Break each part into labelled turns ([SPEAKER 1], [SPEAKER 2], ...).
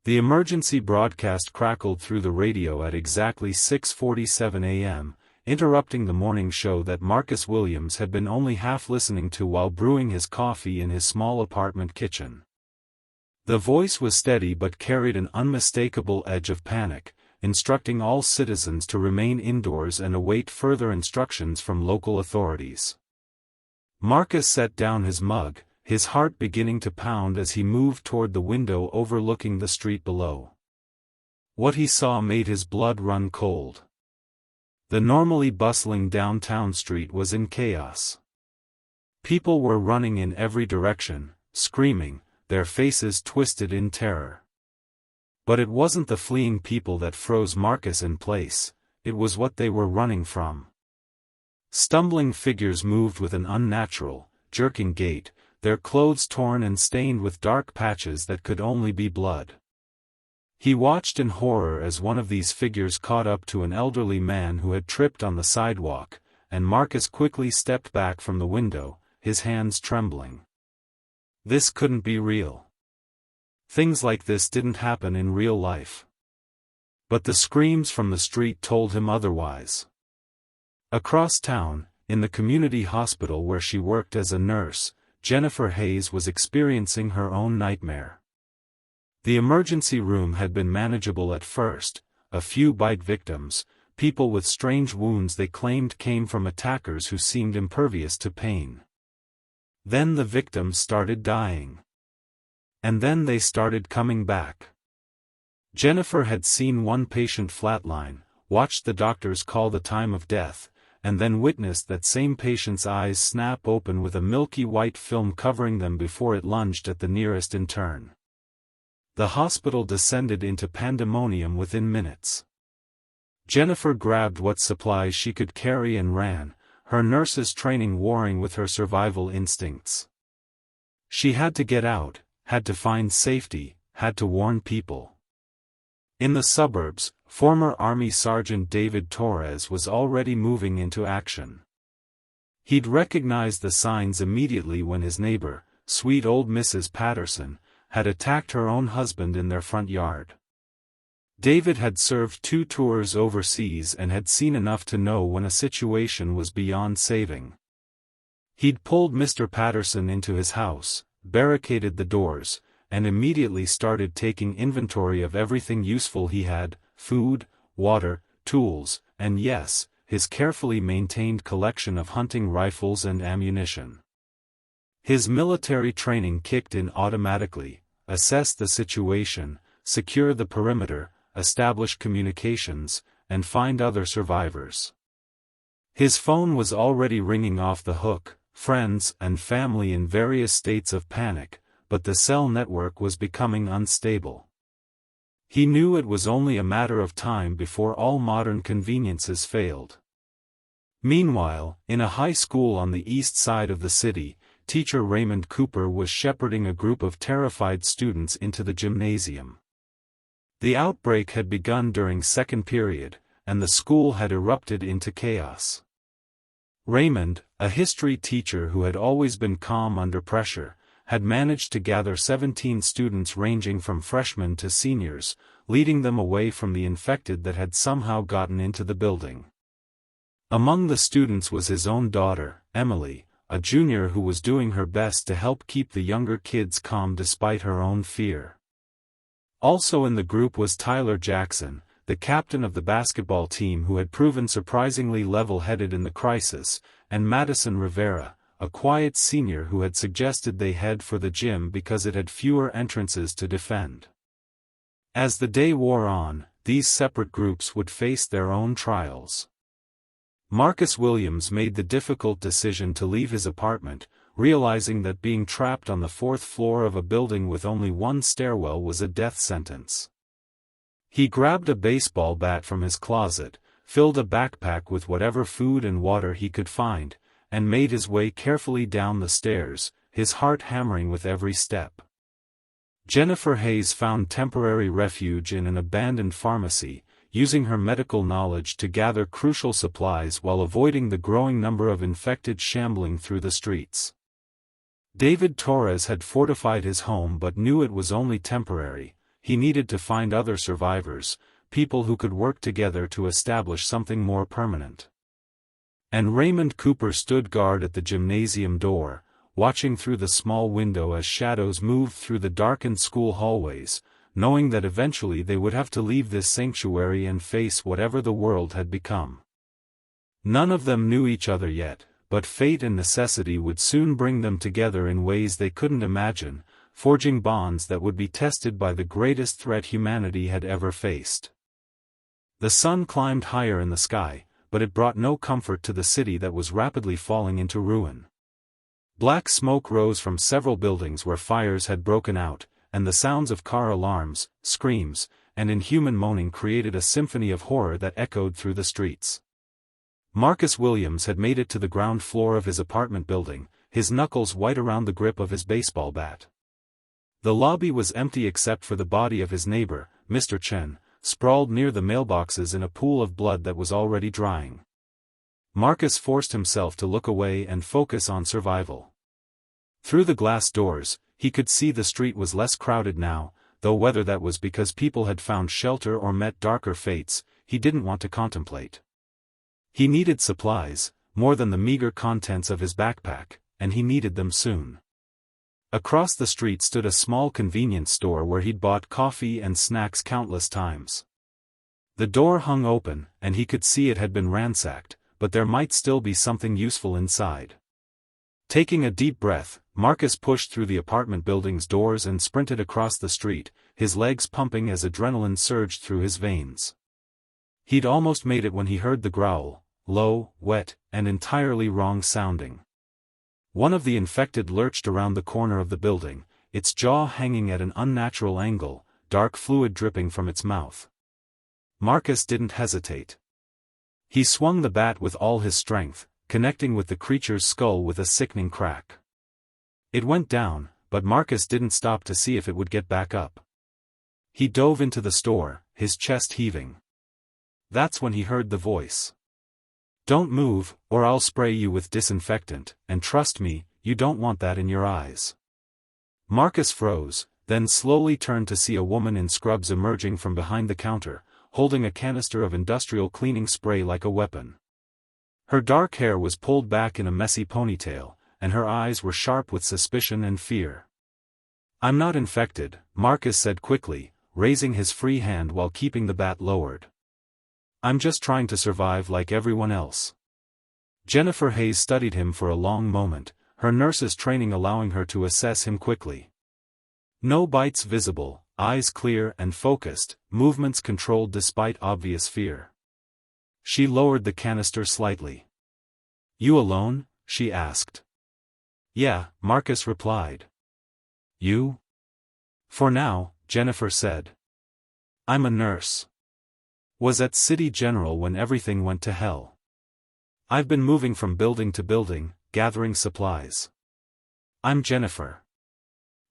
[SPEAKER 1] The emergency broadcast crackled through the radio at exactly 6:47 a.m., interrupting the morning show that Marcus Williams had been only half listening to while brewing his coffee in his small apartment kitchen. The voice was steady but carried an unmistakable edge of panic, instructing all citizens to remain indoors and await further instructions from local authorities. Marcus set down his mug, his heart beginning to pound as he moved toward the window overlooking the street below. What he saw made his blood run cold. The normally bustling downtown street was in chaos. People were running in every direction, screaming, their faces twisted in terror. But it wasn't the fleeing people that froze Marcus in place, it was what they were running from. Stumbling figures moved with an unnatural, jerking gait, their clothes torn and stained with dark patches that could only be blood. He watched in horror as one of these figures caught up to an elderly man who had tripped on the sidewalk, and Marcus quickly stepped back from the window, his hands trembling. This couldn't be real. Things like this didn't happen in real life. But the screams from the street told him otherwise. Across town, in the community hospital where she worked as a nurse, Jennifer Hayes was experiencing her own nightmare. The emergency room had been manageable at first, a few bite victims, people with strange wounds they claimed came from attackers who seemed impervious to pain. Then the victims started dying. And then they started coming back. Jennifer had seen one patient flatline, watched the doctors call the time of death, and then witnessed that same patient's eyes snap open with a milky white film covering them before it lunged at the nearest intern. The hospital descended into pandemonium within minutes. Jennifer grabbed what supplies she could carry and ran, her nurse's training warring with her survival instincts. She had to get out, had to find safety, had to warn people. In the suburbs, former Army Sergeant David Torres was already moving into action. He'd recognized the signs immediately when his neighbor, sweet old Mrs. Patterson, had attacked her own husband in their front yard. David had served 2 tours overseas and had seen enough to know when a situation was beyond saving. He'd pulled Mr. Patterson into his house, barricaded the doors, and immediately started taking inventory of everything useful he had: food, water, tools, and yes, his carefully maintained collection of hunting rifles and ammunition. His military training kicked in automatically: assess the situation, secure the perimeter, establish communications, and find other survivors. His phone was already ringing off the hook, friends and family in various states of panic, but the cell network was becoming unstable. He knew it was only a matter of time before all modern conveniences failed. Meanwhile, in a high school on the east side of the city, teacher Raymond Cooper was shepherding a group of terrified students into the gymnasium. The outbreak had begun during second period, and the school had erupted into chaos. Raymond, a history teacher who had always been calm under pressure, had managed to gather 17 students ranging from freshmen to seniors, leading them away from the infected that had somehow gotten into the building. Among the students was his own daughter, Emily, a junior who was doing her best to help keep the younger kids calm despite her own fear. Also in the group was Tyler Jackson, the captain of the basketball team who had proven surprisingly level-headed in the crisis, and Madison Rivera, a quiet senior who had suggested they head for the gym because it had fewer entrances to defend. As the day wore on, these separate groups would face their own trials. Marcus Williams made the difficult decision to leave his apartment, realizing that being trapped on the 4th floor of a building with only one stairwell was a death sentence. He grabbed a baseball bat from his closet, filled a backpack with whatever food and water he could find, and made his way carefully down the stairs, his heart hammering with every step. Jennifer Hayes found temporary refuge in an abandoned pharmacy, using her medical knowledge to gather crucial supplies while avoiding the growing number of infected shambling through the streets. David Torres had fortified his home but knew it was only temporary. he needed to find other survivors, people who could work together to establish something more permanent. And Raymond Cooper stood guard at the gymnasium door, watching through the small window as shadows moved through the darkened school hallways, knowing that eventually they would have to leave this sanctuary and face whatever the world had become. None of them knew each other yet, but fate and necessity would soon bring them together in ways they couldn't imagine, forging bonds that would be tested by the greatest threat humanity had ever faced. The sun climbed higher in the sky, but it brought no comfort to the city that was rapidly falling into ruin. Black smoke rose from several buildings where fires had broken out, and the sounds of car alarms, screams, and inhuman moaning created a symphony of horror that echoed through the streets. Marcus Williams had made it to the ground floor of his apartment building, his knuckles white around the grip of his baseball bat. The lobby was empty except for the body of his neighbor, Mr. Chen, sprawled near the mailboxes in a pool of blood that was already drying. Marcus forced himself to look away and focus on survival. Through the glass doors, he could see the street was less crowded now, though whether that was because people had found shelter or met darker fates, he didn't want to contemplate. He needed supplies, more than the meager contents of his backpack, and he needed them soon. Across the street stood a small convenience store where he'd bought coffee and snacks countless times. The door hung open, and he could see it had been ransacked, but there might still be something useful inside. Taking a deep breath, Marcus pushed through the apartment building's doors and sprinted across the street, his legs pumping as adrenaline surged through his veins. He'd almost made it when he heard the growl, low, wet, and entirely wrong sounding. One of the infected lurched around the corner of the building, its jaw hanging at an unnatural angle, dark fluid dripping from its mouth. Marcus didn't hesitate. He swung the bat with all his strength, connecting with the creature's skull with a sickening crack. It went down, but Marcus didn't stop to see if it would get back up. He dove into the store, his chest heaving. That's when he heard the voice. "Don't move, or I'll spray you with disinfectant, and trust me, you don't want that in your eyes." Marcus froze, then slowly turned to see a woman in scrubs emerging from behind the counter, holding a canister of industrial cleaning spray like a weapon. Her dark hair was pulled back in a messy ponytail, and her eyes were sharp with suspicion and fear. "I'm not infected," Marcus said quickly, raising his free hand while keeping the bat lowered. "I'm just trying to survive like everyone else." Jennifer Hayes studied him for a long moment, her nurse's training allowing her to assess him quickly. No bites visible, eyes clear and focused, movements controlled despite obvious fear. She lowered the canister slightly. "You alone?" she asked. "Yeah," Marcus replied. "You?" "For now," Jennifer said. "I'm a nurse. Was at City General when everything went to hell. I've been moving from building to building, gathering supplies. I'm Jennifer."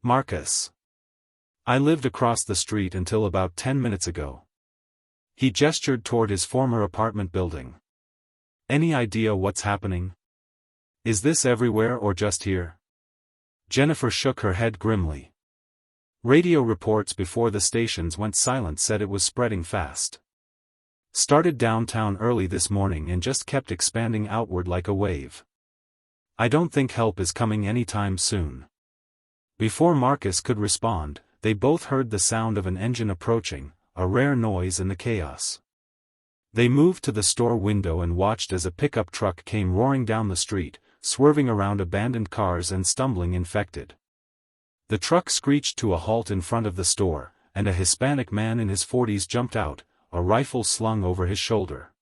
[SPEAKER 1] "Marcus. I lived across the street until about 10 minutes ago." He gestured toward his former apartment building. "Any idea what's happening? Is this everywhere or just here?" Jennifer shook her head grimly. Radio reports before the stations went silent said it was spreading fast. "Started downtown early this morning and just kept expanding outward like a wave. I don't think help is coming anytime soon." Before Marcus could respond, they both heard the sound of an engine approaching, a rare noise in the chaos. They moved to the store window and watched as a pickup truck came roaring down the street, swerving around abandoned cars and stumbling infected. The truck screeched to a halt in front of the store, and a Hispanic man in his 40s jumped out, a rifle slung over his shoulder.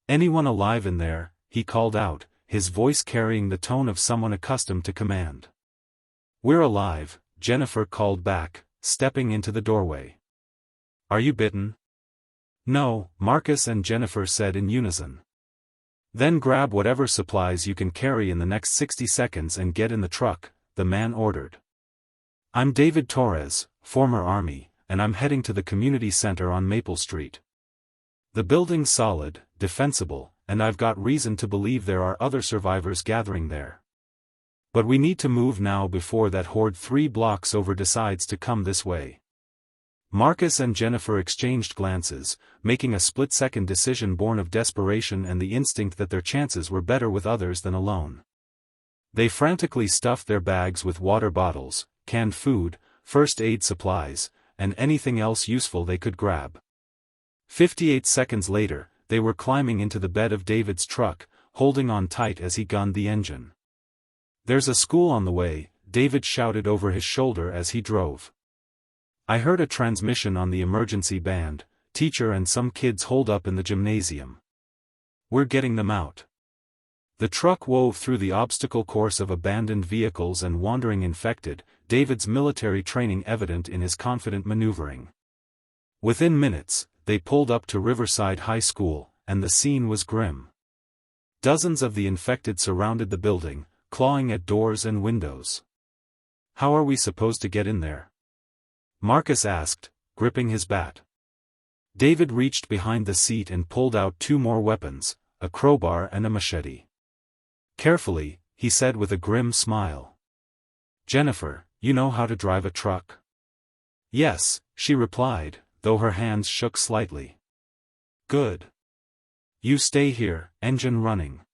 [SPEAKER 1] "Anyone alive in there?" he called out, his voice carrying the tone of someone accustomed to command. "We're alive," Jennifer called back, stepping into the doorway. "Are you bitten?" "No," Marcus and Jennifer said in unison. "Then grab whatever supplies you can carry in the next 60 seconds and get in the truck," the man ordered. "I'm David Torres, former Army, and I'm heading to the community center on Maple Street. The building's solid, defensible, and I've got reason to believe there are other survivors gathering there. But we need to move now before that horde 3 blocks over decides to come this way." Marcus and Jennifer exchanged glances, making a split-second decision born of desperation and the instinct that their chances were better with others than alone. They frantically stuffed their bags with water bottles, canned food, first aid supplies, and anything else useful they could grab. 58 seconds later, they were climbing into the bed of David's truck, holding on tight as he gunned the engine. "There's a school on the way," David shouted over his shoulder as he drove. "I heard a transmission on the emergency band, teacher and some kids holed up in the gymnasium. We're getting them out." The truck wove through the obstacle course of abandoned vehicles and wandering infected, David's military training evident in his confident maneuvering. Within minutes, they pulled up to Riverside High School, and the scene was grim. Dozens of the infected surrounded the building, clawing at doors and windows. "How are we supposed to get in there?" Marcus asked, gripping his bat. David reached behind the seat and pulled out two more weapons, a crowbar and a machete. "Carefully," he said with a grim smile. "Jennifer, you know how to drive a truck?" "Yes," she replied, though her hands shook slightly. "Good. You stay here, engine running.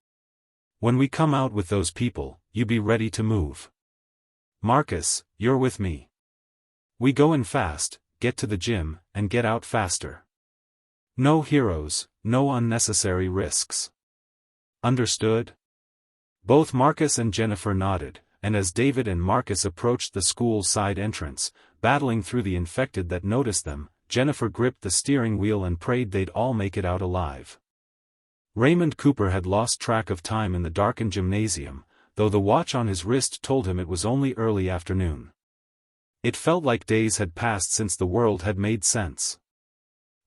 [SPEAKER 1] When we come out with those people, you be ready to move. Marcus, you're with me. We go in fast, get to the gym, and get out faster. No heroes, no unnecessary risks. Understood?" Both Marcus and Jennifer nodded, and as David and Marcus approached the school side entrance, battling through the infected that noticed them, Jennifer gripped the steering wheel and prayed they'd all make it out alive. Raymond Cooper had lost track of time in the darkened gymnasium, though the watch on his wrist told him it was only early afternoon. It felt like days had passed since the world had made sense.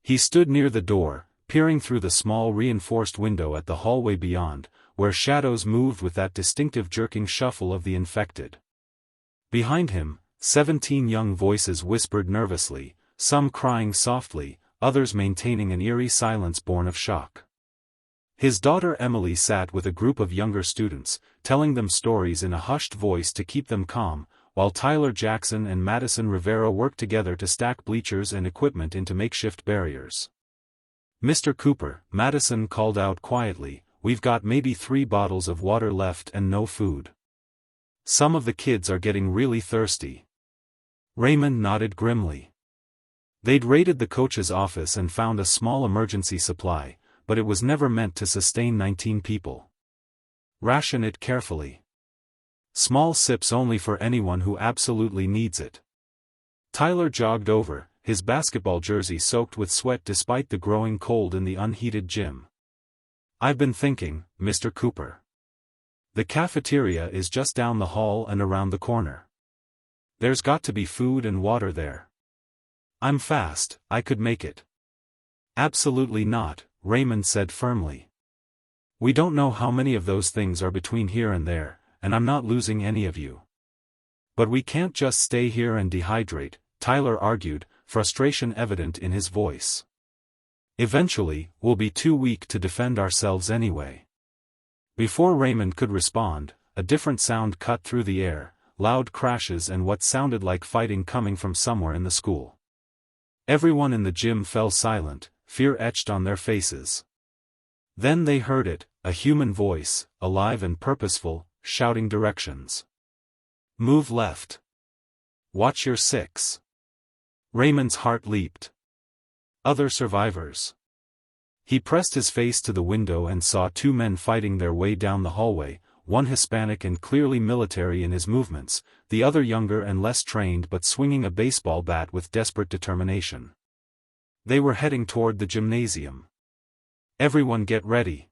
[SPEAKER 1] He stood near the door, peering through the small reinforced window at the hallway beyond, where shadows moved with that distinctive jerking shuffle of the infected. Behind him, 17 young voices whispered nervously, some crying softly, others maintaining an eerie silence born of shock. His daughter Emily sat with a group of younger students, telling them stories in a hushed voice to keep them calm, while Tyler Jackson and Madison Rivera worked together to stack bleachers and equipment into makeshift barriers. "Mr. Cooper," Madison called out quietly, "we've got maybe 3 bottles of water left and no food. Some of the kids are getting really thirsty." Raymond nodded grimly. They'd raided the coach's office and found a small emergency supply, but it was never meant to sustain 19 people. "Ration it carefully. Small sips only for anyone who absolutely needs it." Tyler jogged over, his basketball jersey soaked with sweat despite the growing cold in the unheated gym. "I've been thinking, Mr. Cooper. The cafeteria is just down the hall and around the corner. There's got to be food and water there. I'm fast, I could make it." "Absolutely not," Raymond said firmly. "We don't know how many of those things are between here and there, and I'm not losing any of you." "But we can't just stay here and dehydrate," Tyler argued, frustration evident in his voice. "Eventually, we'll be too weak to defend ourselves anyway." Before Raymond could respond, a different sound cut through the air, loud crashes and what sounded like fighting coming from somewhere in the school. Everyone in the gym fell silent, fear etched on their faces. Then they heard it, a human voice, alive and purposeful, shouting directions. "Move left. Watch your 6." Raymond's heart leaped. Other survivors. He pressed his face to the window and saw 2 men fighting their way down the hallway, one Hispanic and clearly military in his movements, the other younger and less trained but swinging a baseball bat with desperate determination. They were heading toward the gymnasium. "Everyone get ready,"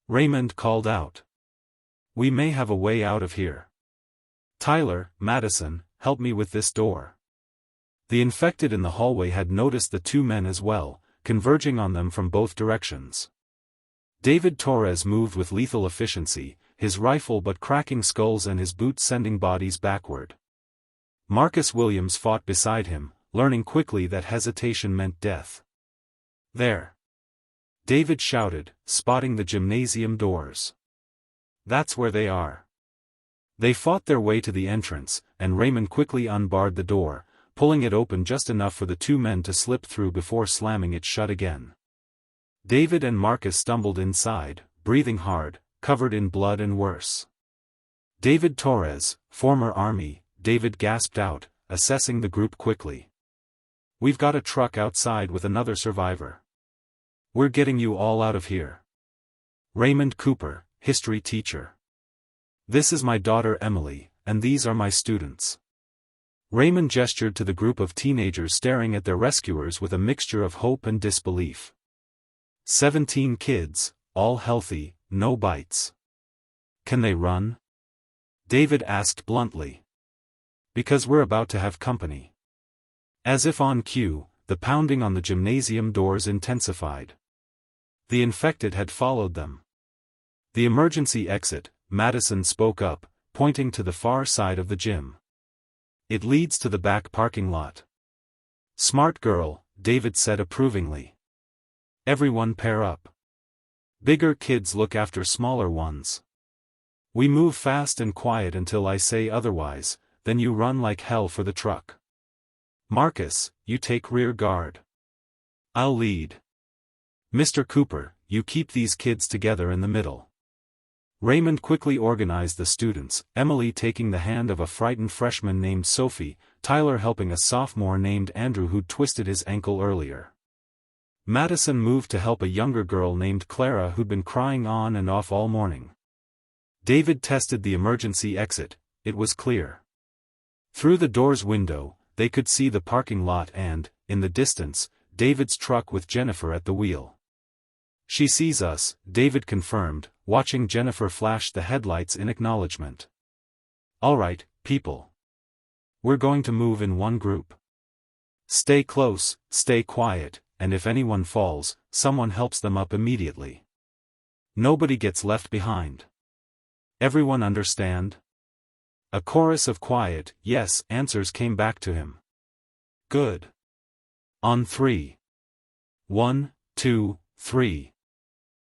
[SPEAKER 1] Raymond called out. "We may have a way out of here. Tyler, Madison, help me with this door." The infected in the hallway had noticed the 2 men as well, converging on them from both directions. David Torres moved with lethal efficiency, his rifle but cracking skulls and his boots sending bodies backward. Marcus Williams fought beside him, learning quickly that hesitation meant death. "There!" David shouted, spotting the gymnasium doors. "That's where they are." They fought their way to the entrance, and Raymond quickly unbarred the door, pulling it open just enough for the two men to slip through before slamming it shut again. David and Marcus stumbled inside, breathing hard, covered in blood and worse. "David Torres, former Army," David gasped out, assessing the group quickly. "We've got a truck outside with another survivor. We're getting you all out of here." Raymond Cooper, history teacher. "This is my daughter Emily, and these are my students." Raymond gestured to the group of teenagers staring at their rescuers with a mixture of hope and disbelief. 17 kids, all healthy, no bites. "Can they run?" David asked bluntly. "Because we're about to have company." As if on cue, the pounding on the gymnasium doors intensified. The infected had followed them. "The emergency exit," Madison spoke up, pointing to the far side of the gym. "It leads to the back parking lot." "Smart girl," David said approvingly. "Everyone pair up. Bigger kids look after smaller ones. We move fast and quiet until I say otherwise, then you run like hell for the truck. Marcus, you take rear guard. I'll lead. Mr. Cooper, you keep these kids together in the middle." Raymond quickly organized the students, Emily taking the hand of a frightened freshman named Sophie, Tyler helping a sophomore named Andrew who'd twisted his ankle earlier. Madison moved to help a younger girl named Clara who'd been crying on and off all morning. David tested the emergency exit. It was clear. Through the door's window, they could see the parking lot and, in the distance, David's truck with Jennifer at the wheel. "She sees us," David confirmed, watching Jennifer flash the headlights in acknowledgement. "All right, people. We're going to move in one group. Stay close, stay quiet, and if anyone falls, someone helps them up immediately. Nobody gets left behind. Everyone understand?" A chorus of quiet, yes answers came back to him. "Good. On 3. 1, 2, 3.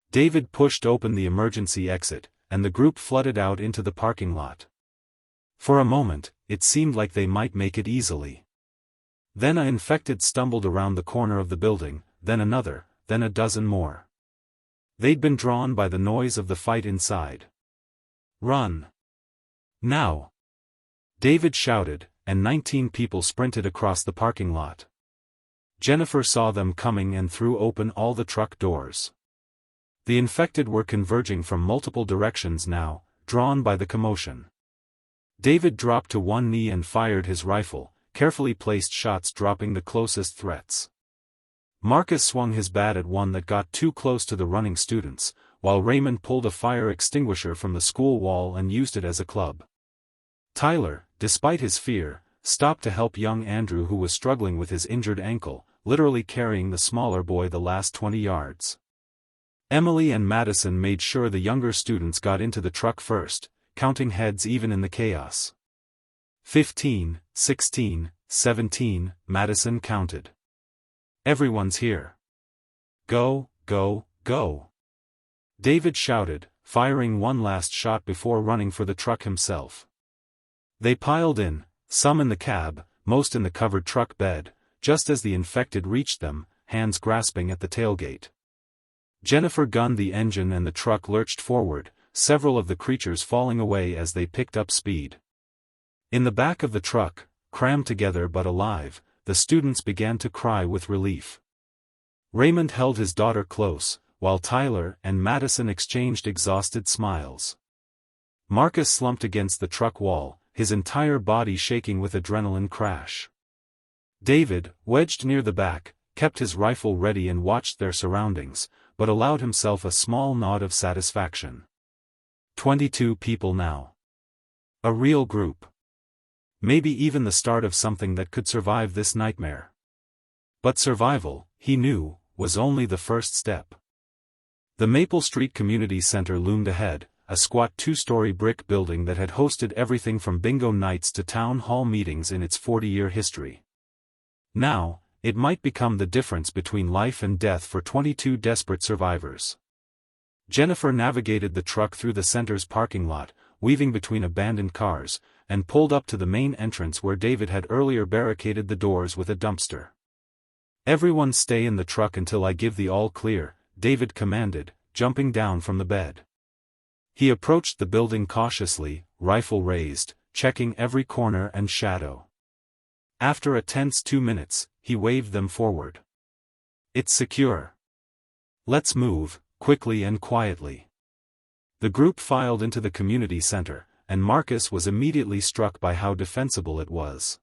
[SPEAKER 1] David pushed open the emergency exit, and the group flooded out into the parking lot. For a moment, it seemed like they might make it easily. Then an infected stumbled around the corner of the building, then another, then a dozen more. They'd been drawn by the noise of the fight inside. "Run! Now!" David shouted, and 19 people sprinted across the parking lot. Jennifer saw them coming and threw open all the truck doors. The infected were converging from multiple directions now, drawn by the commotion. David dropped to one knee and fired his rifle, carefully placed shots dropping the closest threats. Marcus swung his bat at one that got too close to the running students, while Raymond pulled a fire extinguisher from the school wall and used it as a club. Tyler, despite his fear, stopped to help young Andrew who was struggling with his injured ankle, literally carrying the smaller boy the last 20 yards. Emily and Madison made sure the younger students got into the truck first, counting heads even in the chaos. 15, 16, 17, Madison counted. "Everyone's here. Go, go, go!" David shouted, firing one last shot before running for the truck himself. They piled in, some in the cab, most in the covered truck bed, just as the infected reached them, hands grasping at the tailgate. Jennifer gunned the engine and the truck lurched forward, several of the creatures falling away as they picked up speed. In the back of the truck, crammed together but alive, the students began to cry with relief. Raymond held his daughter close, while Tyler and Madison exchanged exhausted smiles. Marcus slumped against the truck wall, his entire body shaking with adrenaline crash. David, wedged near the back, kept his rifle ready and watched their surroundings, but allowed himself a small nod of satisfaction. 22 people now. A real group. Maybe even the start of something that could survive this nightmare. But survival, he knew, was only the first step. The Maple Street Community Center loomed ahead, a squat 2-story brick building that had hosted everything from bingo nights to town hall meetings in its 40-year history. Now, it might become the difference between life and death for 22 desperate survivors. Jennifer navigated the truck through the center's parking lot, weaving between abandoned cars, and pulled up to the main entrance where David had earlier barricaded the doors with a dumpster. "Everyone stay in the truck until I give the all clear," David commanded, jumping down from the bed. He approached the building cautiously, rifle raised, checking every corner and shadow. After a tense 2 minutes, he waved them forward. "It's secure. Let's move," quickly and quietly. The group filed into the community center, and Marcus was immediately struck by how defensible it was.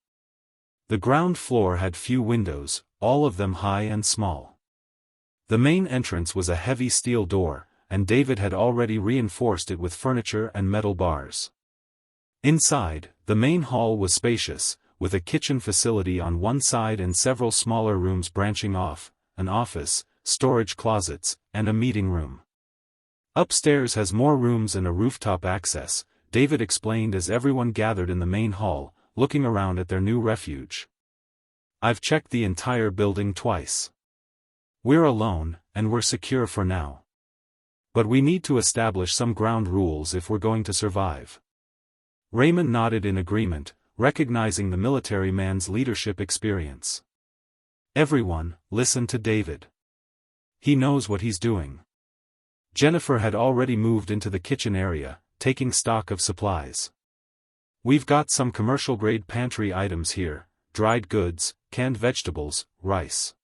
[SPEAKER 1] The ground floor had few windows, all of them high and small. The main entrance was a heavy steel door, and David had already reinforced it with furniture and metal bars. Inside, the main hall was spacious, with a kitchen facility on one side and several smaller rooms branching off, an office, storage closets, and a meeting room. "Upstairs has more rooms and a rooftop access," David explained as everyone gathered in the main hall, looking around at their new refuge. "I've checked the entire building twice. We're alone, and we're secure for now. But we need to establish some ground rules if we're going to survive." Raymond nodded in agreement, recognizing the military man's leadership experience. "Everyone, listen to David. He knows what he's doing." Jennifer had already moved into the kitchen area, taking stock of supplies. "We've got some commercial-grade pantry items here, dried goods, canned vegetables, rice.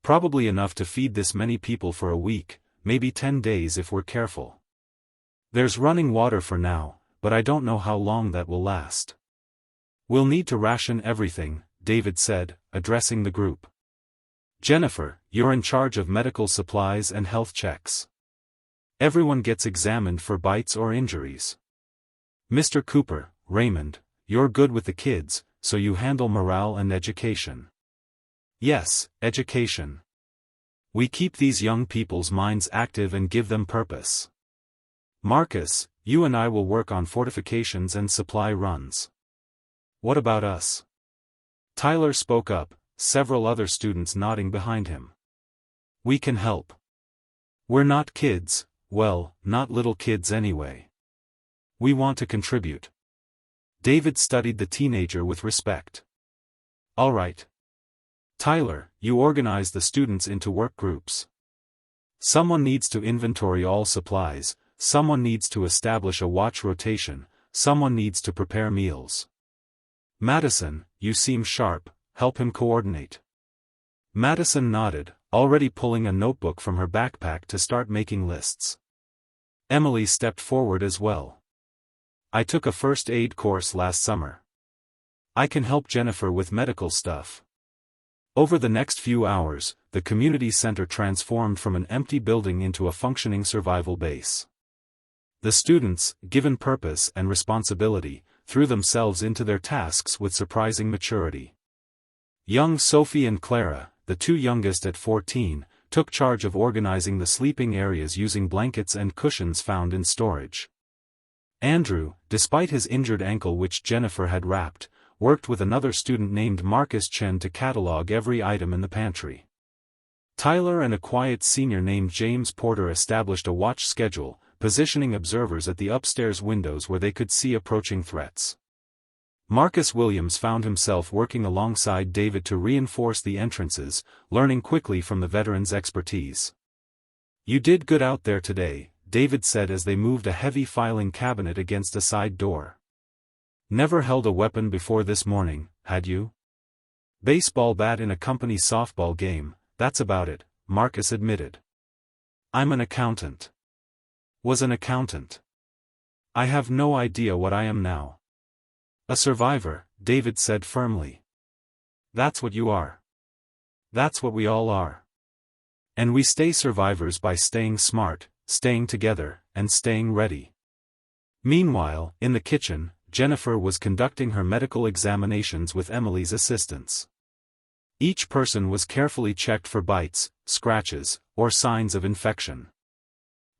[SPEAKER 1] Probably enough to feed this many people for a week, maybe 10 days if we're careful. There's running water for now, but I don't know how long that will last. We'll need to ration everything," David said, addressing the group. "Jennifer, you're in charge of medical supplies and health checks. Everyone gets examined for bites or injuries. Mr. Cooper, Raymond, you're good with the kids, so you handle morale and education." "Yes, education. We keep these young people's minds active and give them purpose. Marcus, you and I will work on fortifications and supply runs." "What about us?" Tyler spoke up, several other students nodding behind him. "We can help. We're not kids, well, not little kids anyway. We want to contribute." David studied the teenager with respect. "All right. Tyler, you organize the students into work groups. Someone needs to inventory all supplies, someone needs to establish a watch rotation, someone needs to prepare meals. Madison, you seem sharp, help him coordinate." Madison nodded, already pulling a notebook from her backpack to start making lists. Emily stepped forward as well. "I took a first aid course last summer. I can help Jennifer with medical stuff." Over the next few hours, the community center transformed from an empty building into a functioning survival base. The students, given purpose and responsibility, threw themselves into their tasks with surprising maturity. Young Sophie and Clara, the two youngest at 14, took charge of organizing the sleeping areas using blankets and cushions found in storage. Andrew, despite his injured ankle which Jennifer had wrapped, worked with another student named Marcus Chen to catalog every item in the pantry. Tyler and a quiet senior named James Porter established a watch schedule, positioning observers at the upstairs windows where they could see approaching threats. Marcus Williams found himself working alongside David to reinforce the entrances, learning quickly from the veteran's expertise. "You did good out there today," David said as they moved a heavy filing cabinet against a side door. "Never held a weapon before this morning, had you?" "Baseball bat in a company softball game, that's about it," Marcus admitted. "I'm an accountant. Was an accountant. I have no idea what I am now." "A survivor," David said firmly. "That's what you are. That's what we all are. And we stay survivors by staying smart, staying together, and staying ready." Meanwhile, in the kitchen, Jennifer was conducting her medical examinations with Emily's assistance. Each person was carefully checked for bites, scratches, or signs of infection.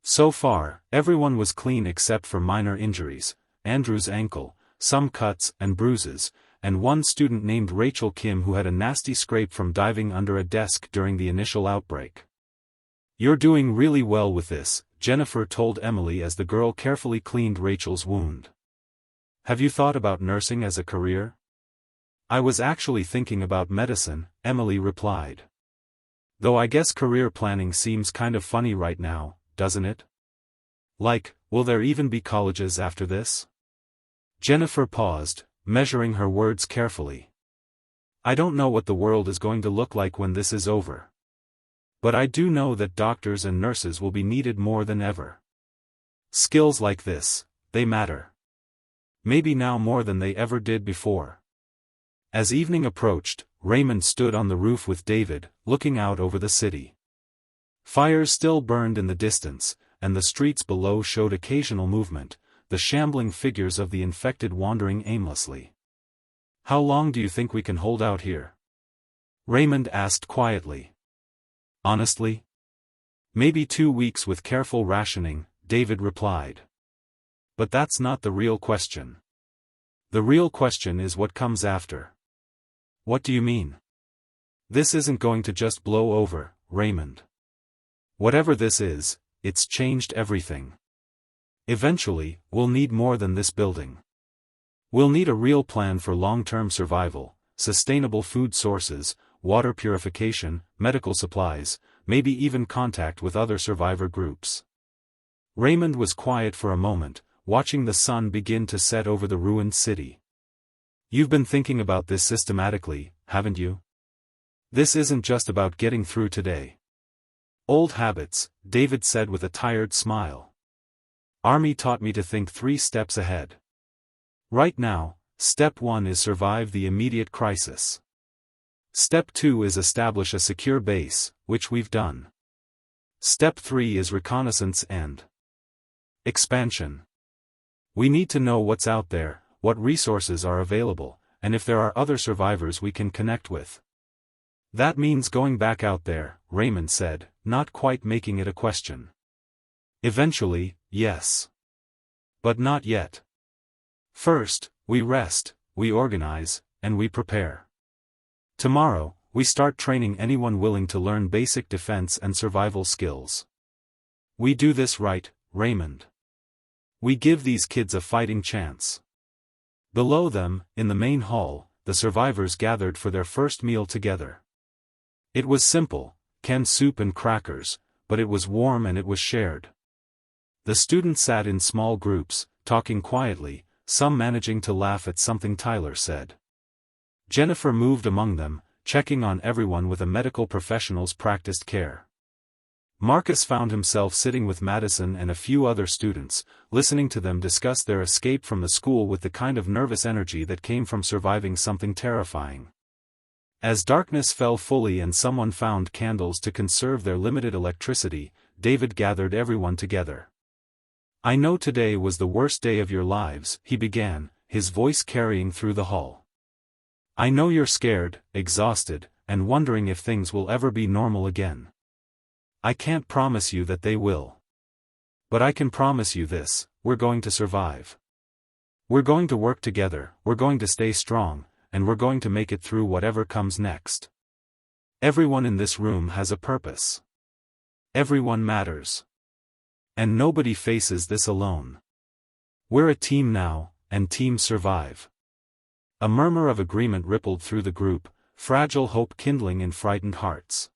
[SPEAKER 1] So far, everyone was clean except for minor injuries, Andrew's ankle, some cuts and bruises, and one student named Rachel Kim who had a nasty scrape from diving under a desk during the initial outbreak. "You're doing really well with this," Jennifer told Emily as the girl carefully cleaned Rachel's wound. Have you thought about nursing as a career? I was actually thinking about medicine, Emily replied. Though I guess career planning seems kind of funny right now, doesn't it? Like, will there even be colleges after this? Jennifer paused, measuring her words carefully. I don't know what the world is going to look like when this is over. But I do know that doctors and nurses will be needed more than ever. Skills like this, they matter. Maybe now more than they ever did before. As evening approached, Raymond stood on the roof with David, looking out over the city. Fires still burned in the distance, and the streets below showed occasional movement, the shambling figures of the infected wandering aimlessly. How long do you think we can hold out here? Raymond asked quietly. Honestly? Maybe 2 weeks with careful rationing, David replied. But that's not the real question. The real question is what comes after. What do you mean? This isn't going to just blow over, Raymond. Whatever this is, it's changed everything. Eventually, we'll need more than this building. We'll need a real plan for long-term survival, sustainable food sources, water purification, medical supplies, maybe even contact with other survivor groups. Raymond was quiet for a moment, watching the sun begin to set over the ruined city. You've been thinking about this systematically, haven't you? This isn't just about getting through today. Old habits, David said with a tired smile. Army taught me to think 3 steps ahead. Right now, step 1 is survive the immediate crisis. Step 2 is establish a secure base, which we've done. Step 3 is reconnaissance and expansion. We need to know what's out there, what resources are available, and if there are other survivors we can connect with. That means going back out there, Raymond said, not quite making it a question. Eventually, yes. But not yet. First, we rest, we organize, and we prepare. Tomorrow, we start training anyone willing to learn basic defense and survival skills. We do this right, Raymond. We give these kids a fighting chance. Below them, in the main hall, the survivors gathered for their first meal together. It was simple, canned soup and crackers, but it was warm and it was shared. The students sat in small groups, talking quietly, some managing to laugh at something Tyler said. Jennifer moved among them, checking on everyone with a medical professional's practiced care. Marcus found himself sitting with Madison and a few other students, listening to them discuss their escape from the school with the kind of nervous energy that came from surviving something terrifying. As darkness fell fully and someone found candles to conserve their limited electricity, David gathered everyone together. I know today was the worst day of your lives, he began, his voice carrying through the hall. I know you're scared, exhausted, and wondering if things will ever be normal again. I can't promise you that they will. But I can promise you this, we're going to survive. We're going to work together, we're going to stay strong, and we're going to make it through whatever comes next. Everyone in this room has a purpose. Everyone matters. And nobody faces this alone. We're a team now, and teams survive. A murmur of agreement rippled through the group, fragile hope kindling in frightened hearts.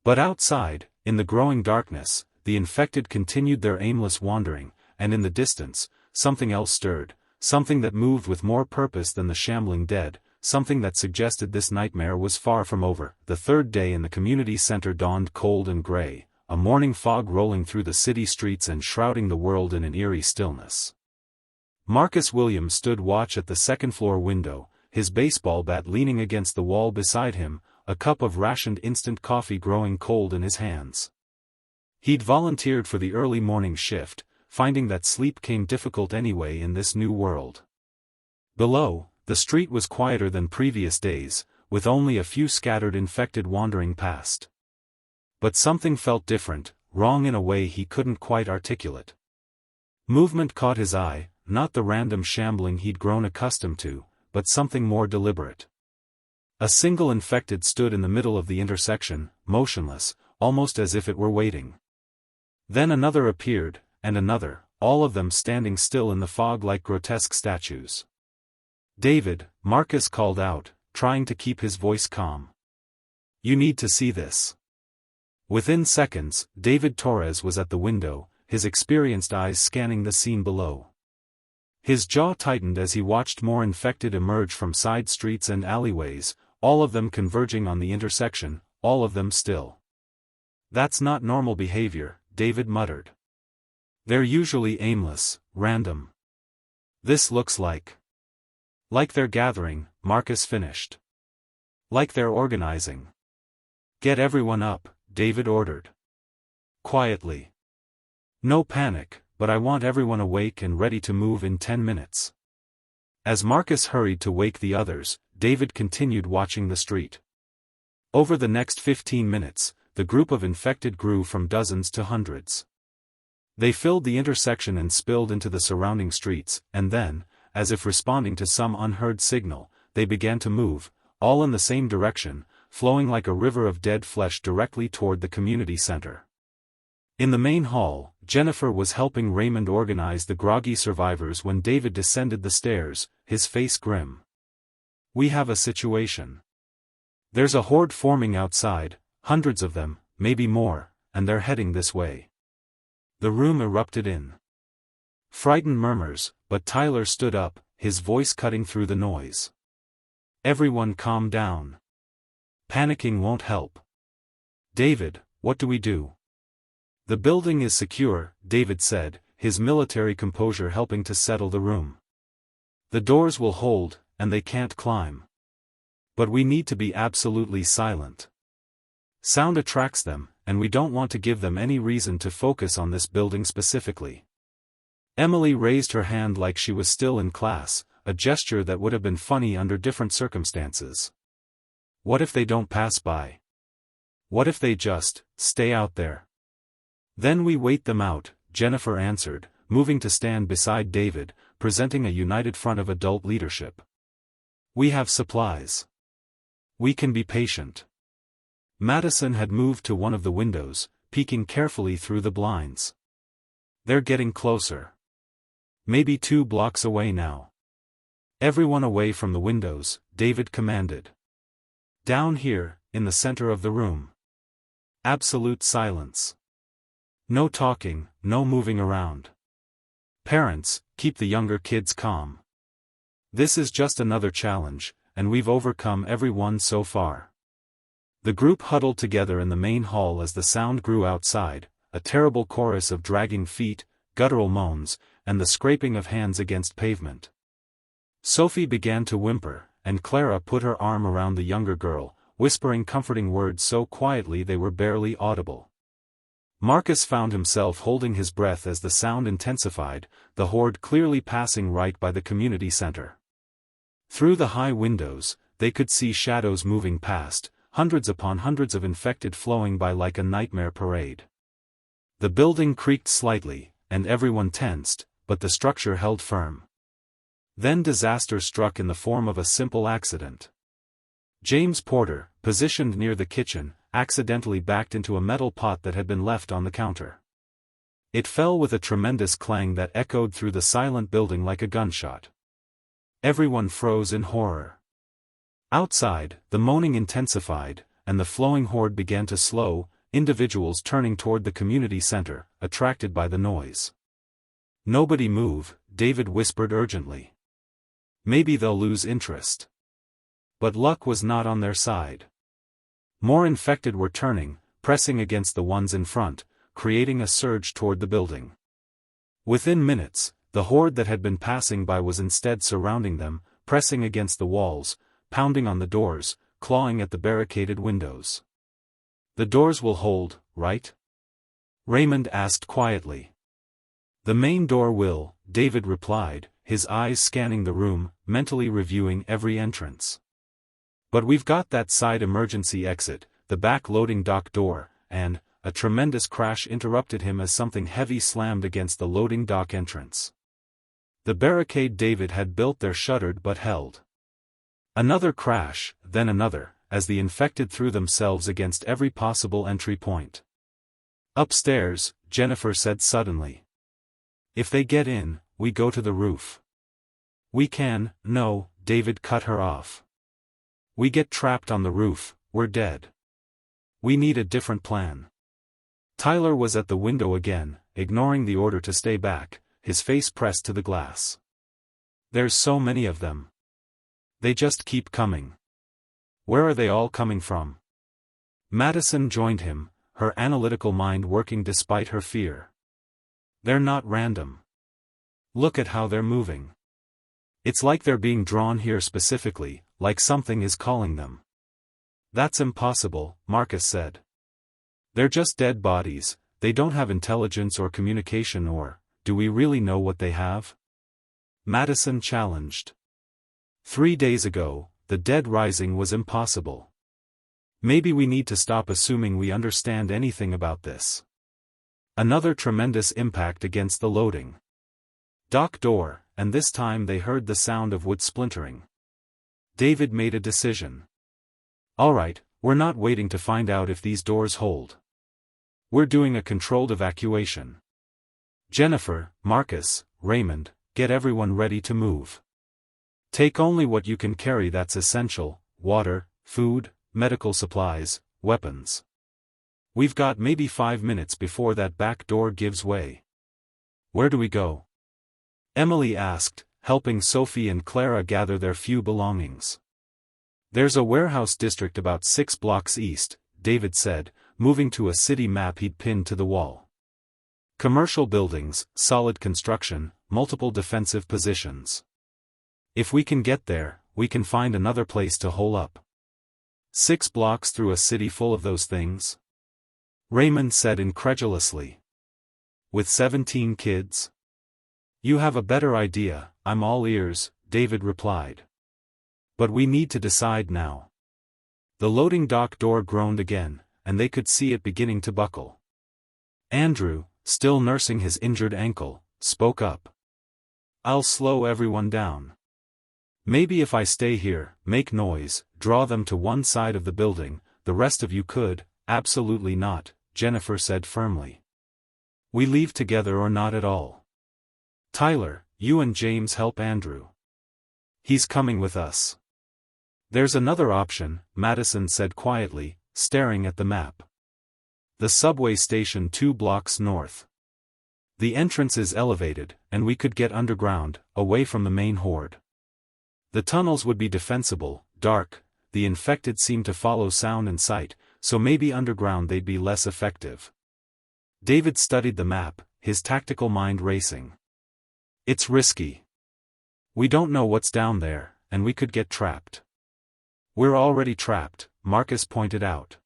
[SPEAKER 1] But outside, in the growing darkness, the infected continued their aimless wandering, and in the distance, something else stirred, something that moved with more purpose than the shambling dead, something that suggested this nightmare was far from over. The third day in the community center dawned cold and gray, a morning fog rolling through the city streets and shrouding the world in an eerie stillness. Marcus Williams stood watch at the second-floor window, his baseball bat leaning against the wall beside him, a cup of rationed instant coffee growing cold in his hands. He'd volunteered for the early morning shift, finding that sleep came difficult anyway in this new world. Below, the street was quieter than previous days, with only a few scattered infected wandering past. But something felt different, wrong in a way he couldn't quite articulate. Movement caught his eye, not the random shambling he'd grown accustomed to, but something more deliberate. A single infected stood in the middle of the intersection, motionless, almost as if it were waiting. Then another appeared, and another, all of them standing still in the fog like grotesque statues. "David," Marcus called out, trying to keep his voice calm. "You need to see this." Within seconds, David Torres was at the window, his experienced eyes scanning the scene below. His jaw tightened as he watched more infected emerge from side streets and alleyways, all of them converging on the intersection, all of them still. "That's not normal behavior," David muttered. "They're usually aimless, random. This looks like they're gathering," Marcus finished. "Like they're organizing." "Get everyone up," David ordered. Quietly. "No panic, but I want everyone awake and ready to move in 10 minutes. As Marcus hurried to wake the others, David continued watching the street. Over the next 15 minutes, the group of infected grew from dozens to hundreds. They filled the intersection and spilled into the surrounding streets, and then, as if responding to some unheard signal, they began to move, all in the same direction, flowing like a river of dead flesh directly toward the community center. In the main hall, Jennifer was helping Raymond organize the groggy survivors when David descended the stairs, his face grim. "We have a situation. There's a horde forming outside, hundreds of them, maybe more, and they're heading this way." The room erupted in frightened murmurs, but Tyler stood up, his voice cutting through the noise. "Everyone calm down. Panicking won't help. David, what do we do?" "The building is secure," David said, his military composure helping to settle the room. "The doors will hold, and they can't climb. But we need to be absolutely silent. Sound attracts them, and we don't want to give them any reason to focus on this building specifically." Emily raised her hand like she was still in class, a gesture that would have been funny under different circumstances. "What if they don't pass by? What if they just stay out there?" "Then we wait them out," Jennifer answered, moving to stand beside David, presenting a united front of adult leadership. "We have supplies. We can be patient." Madison had moved to one of the windows, peeking carefully through the blinds. "They're getting closer. Maybe 2 blocks away now." "Everyone away from the windows," David commanded. "Down here, in the center of the room. Absolute silence. No talking, no moving around. Parents, keep the younger kids calm. This is just another challenge, and we've overcome every one so far." The group huddled together in the main hall as the sound grew outside, a terrible chorus of dragging feet, guttural moans, and the scraping of hands against pavement. Sophie began to whimper, and Clara put her arm around the younger girl, whispering comforting words so quietly they were barely audible. Marcus found himself holding his breath as the sound intensified, the horde clearly passing right by the community center. Through the high windows, they could see shadows moving past, hundreds upon hundreds of infected flowing by like a nightmare parade. The building creaked slightly, and everyone tensed, but the structure held firm. Then disaster struck in the form of a simple accident. James Porter, positioned near the kitchen, accidentally backed into a metal pot that had been left on the counter. It fell with a tremendous clang that echoed through the silent building like a gunshot. Everyone froze in horror. Outside, the moaning intensified, and the flowing horde began to slow, individuals turning toward the community center, attracted by the noise. "Nobody move," David whispered urgently. "Maybe they'll lose interest." But luck was not on their side. More infected were turning, pressing against the ones in front, creating a surge toward the building. Within minutes, the horde that had been passing by was instead surrounding them, pressing against the walls, pounding on the doors, clawing at the barricaded windows. "The doors will hold, right?" Raymond asked quietly. "The main door will," David replied, his eyes scanning the room, mentally reviewing every entrance. "But we've got that side emergency exit, the back loading dock door," and a tremendous crash interrupted him as something heavy slammed against the loading dock entrance. The barricade David had built there shuddered but held. Another crash, then another, as the infected threw themselves against every possible entry point. "Upstairs," Jennifer said suddenly. If they get in, we go to the roof. No, David cut her off. We get trapped on the roof, we're dead. We need a different plan. Tyler was at the window again, ignoring the order to stay back, his face pressed to the glass. There's so many of them. They just keep coming. Where are they all coming from? Madison joined him, her analytical mind working despite her fear. They're not random. Look at how they're moving. It's like they're being drawn here specifically, like something is calling them. That's impossible, Marcus said. They're just dead bodies, they don't have intelligence or communication or, do we really know what they have? Madison challenged. 3 days ago, the dead rising was impossible. Maybe we need to stop assuming we understand anything about this. Another tremendous impact against the loading dock door, and this time they heard the sound of wood splintering. David made a decision. Alright, we're not waiting to find out if these doors hold. We're doing a controlled evacuation. Jennifer, Marcus, Raymond, get everyone ready to move. Take only what you can carry that's essential: water, food, medical supplies, weapons. We've got maybe 5 minutes before that back door gives way. Where do we go? Emily asked, helping Sophie and Clara gather their few belongings. There's a warehouse district about 6 blocks east, David said, moving to a city map he'd pinned to the wall. Commercial buildings, solid construction, multiple defensive positions. If we can get there, we can find another place to hole up. 6 blocks through a city full of those things? Raymond said incredulously. With 17 kids? You have a better idea, I'm all ears, David replied. But we need to decide now. The loading dock door groaned again, and they could see it beginning to buckle. Andrew, still nursing his injured ankle, spoke up. I'll slow everyone down. Maybe if I stay here, make noise, draw them to one side of the building, the rest of you could. Absolutely not, Jennifer said firmly. We leave together or not at all. Tyler, you and James help Andrew. He's coming with us. There's another option, Madison said quietly, staring at the map. The subway station 2 blocks north. The entrance is elevated, and we could get underground, away from the main horde. The tunnels would be defensible, dark, the infected seem to follow sound and sight, so maybe underground they'd be less effective. David studied the map, his tactical mind racing. It's risky. We don't know what's down there, and we could get trapped. We're already trapped, Marcus pointed out.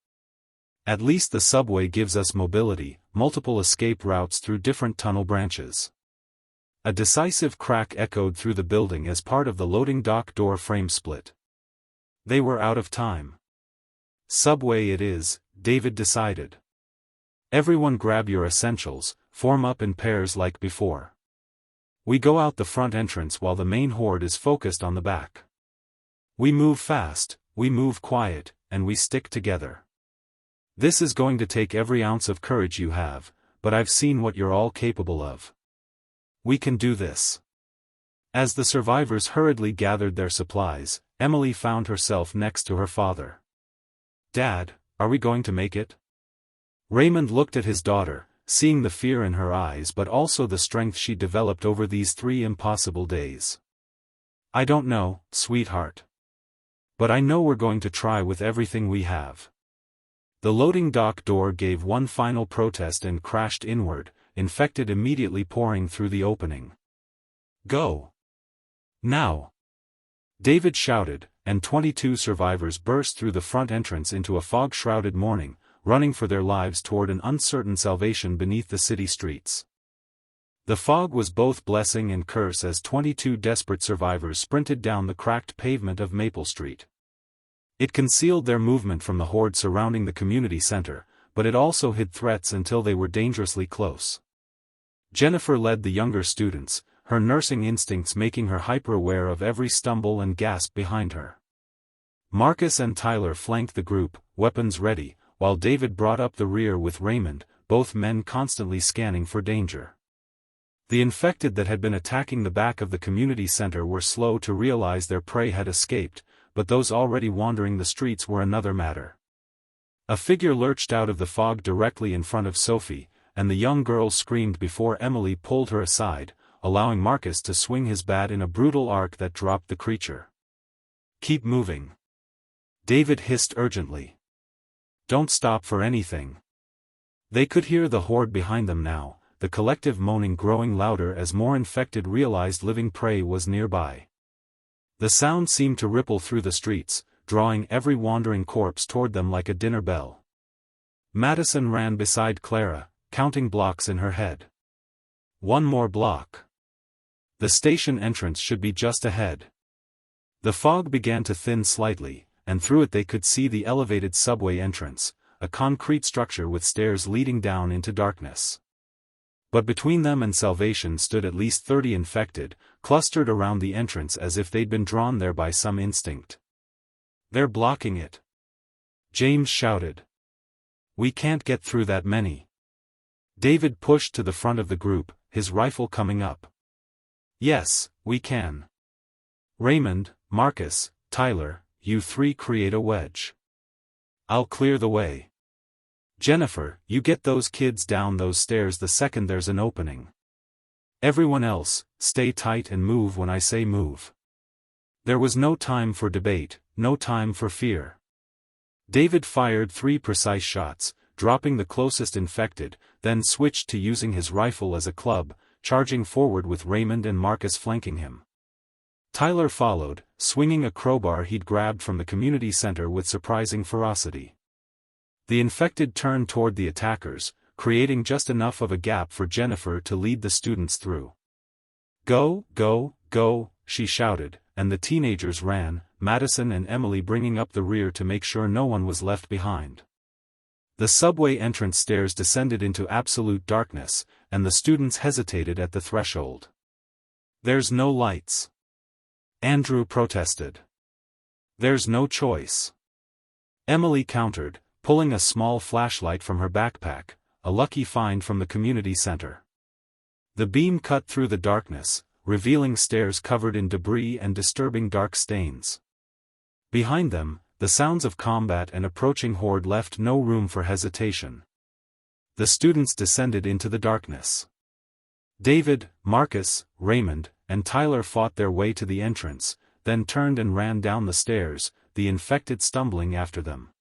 [SPEAKER 1] At least the subway gives us mobility, multiple escape routes through different tunnel branches. A decisive crack echoed through the building as part of the loading dock door frame split. They were out of time. Subway it is, David decided. Everyone grab your essentials, form up in pairs like before. We go out the front entrance while the main horde is focused on the back. We move fast, we move quiet, and we stick together. This is going to take every ounce of courage you have, but I've seen what you're all capable of. We can do this. As the survivors hurriedly gathered their supplies, Emily found herself next to her father. Dad, are we going to make it? Raymond looked at his daughter, seeing the fear in her eyes but also the strength she developed over these 3 impossible days. I don't know, sweetheart. But I know we're going to try with everything we have. The loading dock door gave one final protest and crashed inward, infected immediately pouring through the opening. Go! Now! David shouted, and 22 survivors burst through the front entrance into a fog-shrouded morning, running for their lives toward an uncertain salvation beneath the city streets. The fog was both blessing and curse as 22 desperate survivors sprinted down the cracked pavement of Maple Street. It concealed their movement from the horde surrounding the community center, but it also hid threats until they were dangerously close. Jennifer led the younger students, her nursing instincts making her hyper-aware of every stumble and gasp behind her. Marcus and Tyler flanked the group, weapons ready, while David brought up the rear with Raymond, both men constantly scanning for danger. The infected that had been attacking the back of the community center were slow to realize their prey had escaped, but those already wandering the streets were another matter. A figure lurched out of the fog directly in front of Sophie, and the young girl screamed before Emily pulled her aside, allowing Marcus to swing his bat in a brutal arc that dropped the creature. "Keep moving," David hissed urgently. "Don't stop for anything." They could hear the horde behind them now, the collective moaning growing louder as more infected realized living prey was nearby. The sound seemed to ripple through the streets, drawing every wandering corpse toward them like a dinner bell. Madison ran beside Clara, counting blocks in her head. One more block. The station entrance should be just ahead. The fog began to thin slightly, and through it they could see the elevated subway entrance, a concrete structure with stairs leading down into darkness. But between them and salvation stood at least 30 infected, clustered around the entrance as if they'd been drawn there by some instinct. "They're blocking it," James shouted. "We can't get through that many." David pushed to the front of the group, his rifle coming up. "Yes, we can. Raymond, Marcus, Tyler, you three create a wedge. I'll clear the way. Jennifer, you get those kids down those stairs the second there's an opening. Everyone else, stay tight and move when I say move." There was no time for debate, no time for fear. David fired 3 precise shots, dropping the closest infected, then switched to using his rifle as a club, charging forward with Raymond and Marcus flanking him. Tyler followed, swinging a crowbar he'd grabbed from the community center with surprising ferocity. The infected turned toward the attackers, creating just enough of a gap for Jennifer to lead the students through. "Go, go, go," she shouted, and the teenagers ran, Madison and Emily bringing up the rear to make sure no one was left behind. The subway entrance stairs descended into absolute darkness, and the students hesitated at the threshold. "There's no lights," Andrew protested. "There's no choice," Emily countered, pulling a small flashlight from her backpack, a lucky find from the community center. The beam cut through the darkness, revealing stairs covered in debris and disturbing dark stains. Behind them, the sounds of combat and approaching horde left no room for hesitation. The students descended into the darkness. David, Marcus, Raymond, and Tyler fought their way to the entrance, then turned and ran down the stairs, the infected stumbling after them.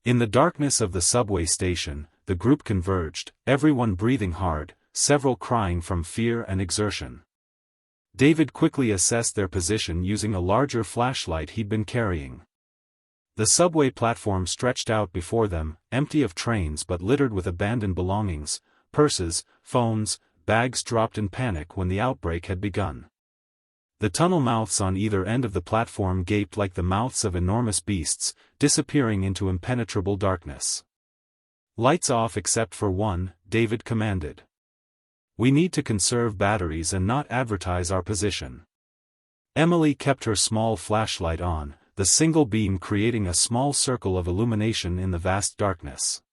[SPEAKER 1] In the darkness of the subway station, the group converged, everyone breathing hard, several crying from fear and exertion. David quickly assessed their position using a larger flashlight he'd been carrying. The subway platform stretched out before them, empty of trains but littered with abandoned belongings, purses, phones, bags dropped in panic when the outbreak had begun. The tunnel mouths on either end of the platform gaped like the mouths of enormous beasts, disappearing into impenetrable darkness. "Lights off except for one," David commanded. "We need to conserve batteries and not advertise our position." Emily kept her small flashlight on, the single beam creating a small circle of illumination in the vast darkness.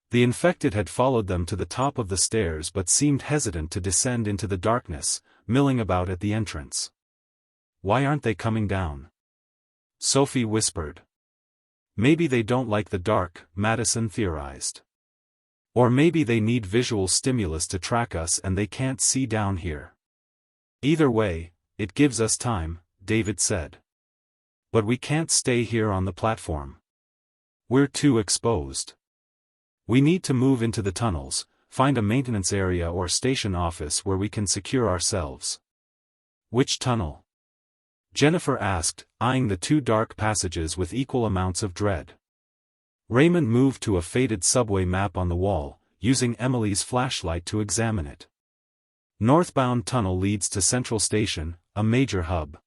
[SPEAKER 1] The infected had followed them to the top of the stairs but seemed hesitant to descend into the darkness, milling about at the entrance. "Why aren't they coming down?" Sophie whispered. "Maybe they don't like the dark," Madison theorized. "Or maybe they need visual stimulus to track us and they can't see down here." "Either way, it gives us time," David said. "But we can't stay here on the platform. We're too exposed. We need to move into the tunnels, find a maintenance area or station office where we can secure ourselves." "Which tunnel?" Jennifer asked, eyeing the 2 dark passages with equal amounts of dread. Raymond moved to a faded subway map on the wall, using Emily's flashlight to examine it. "Northbound tunnel leads to Central Station, a major hub.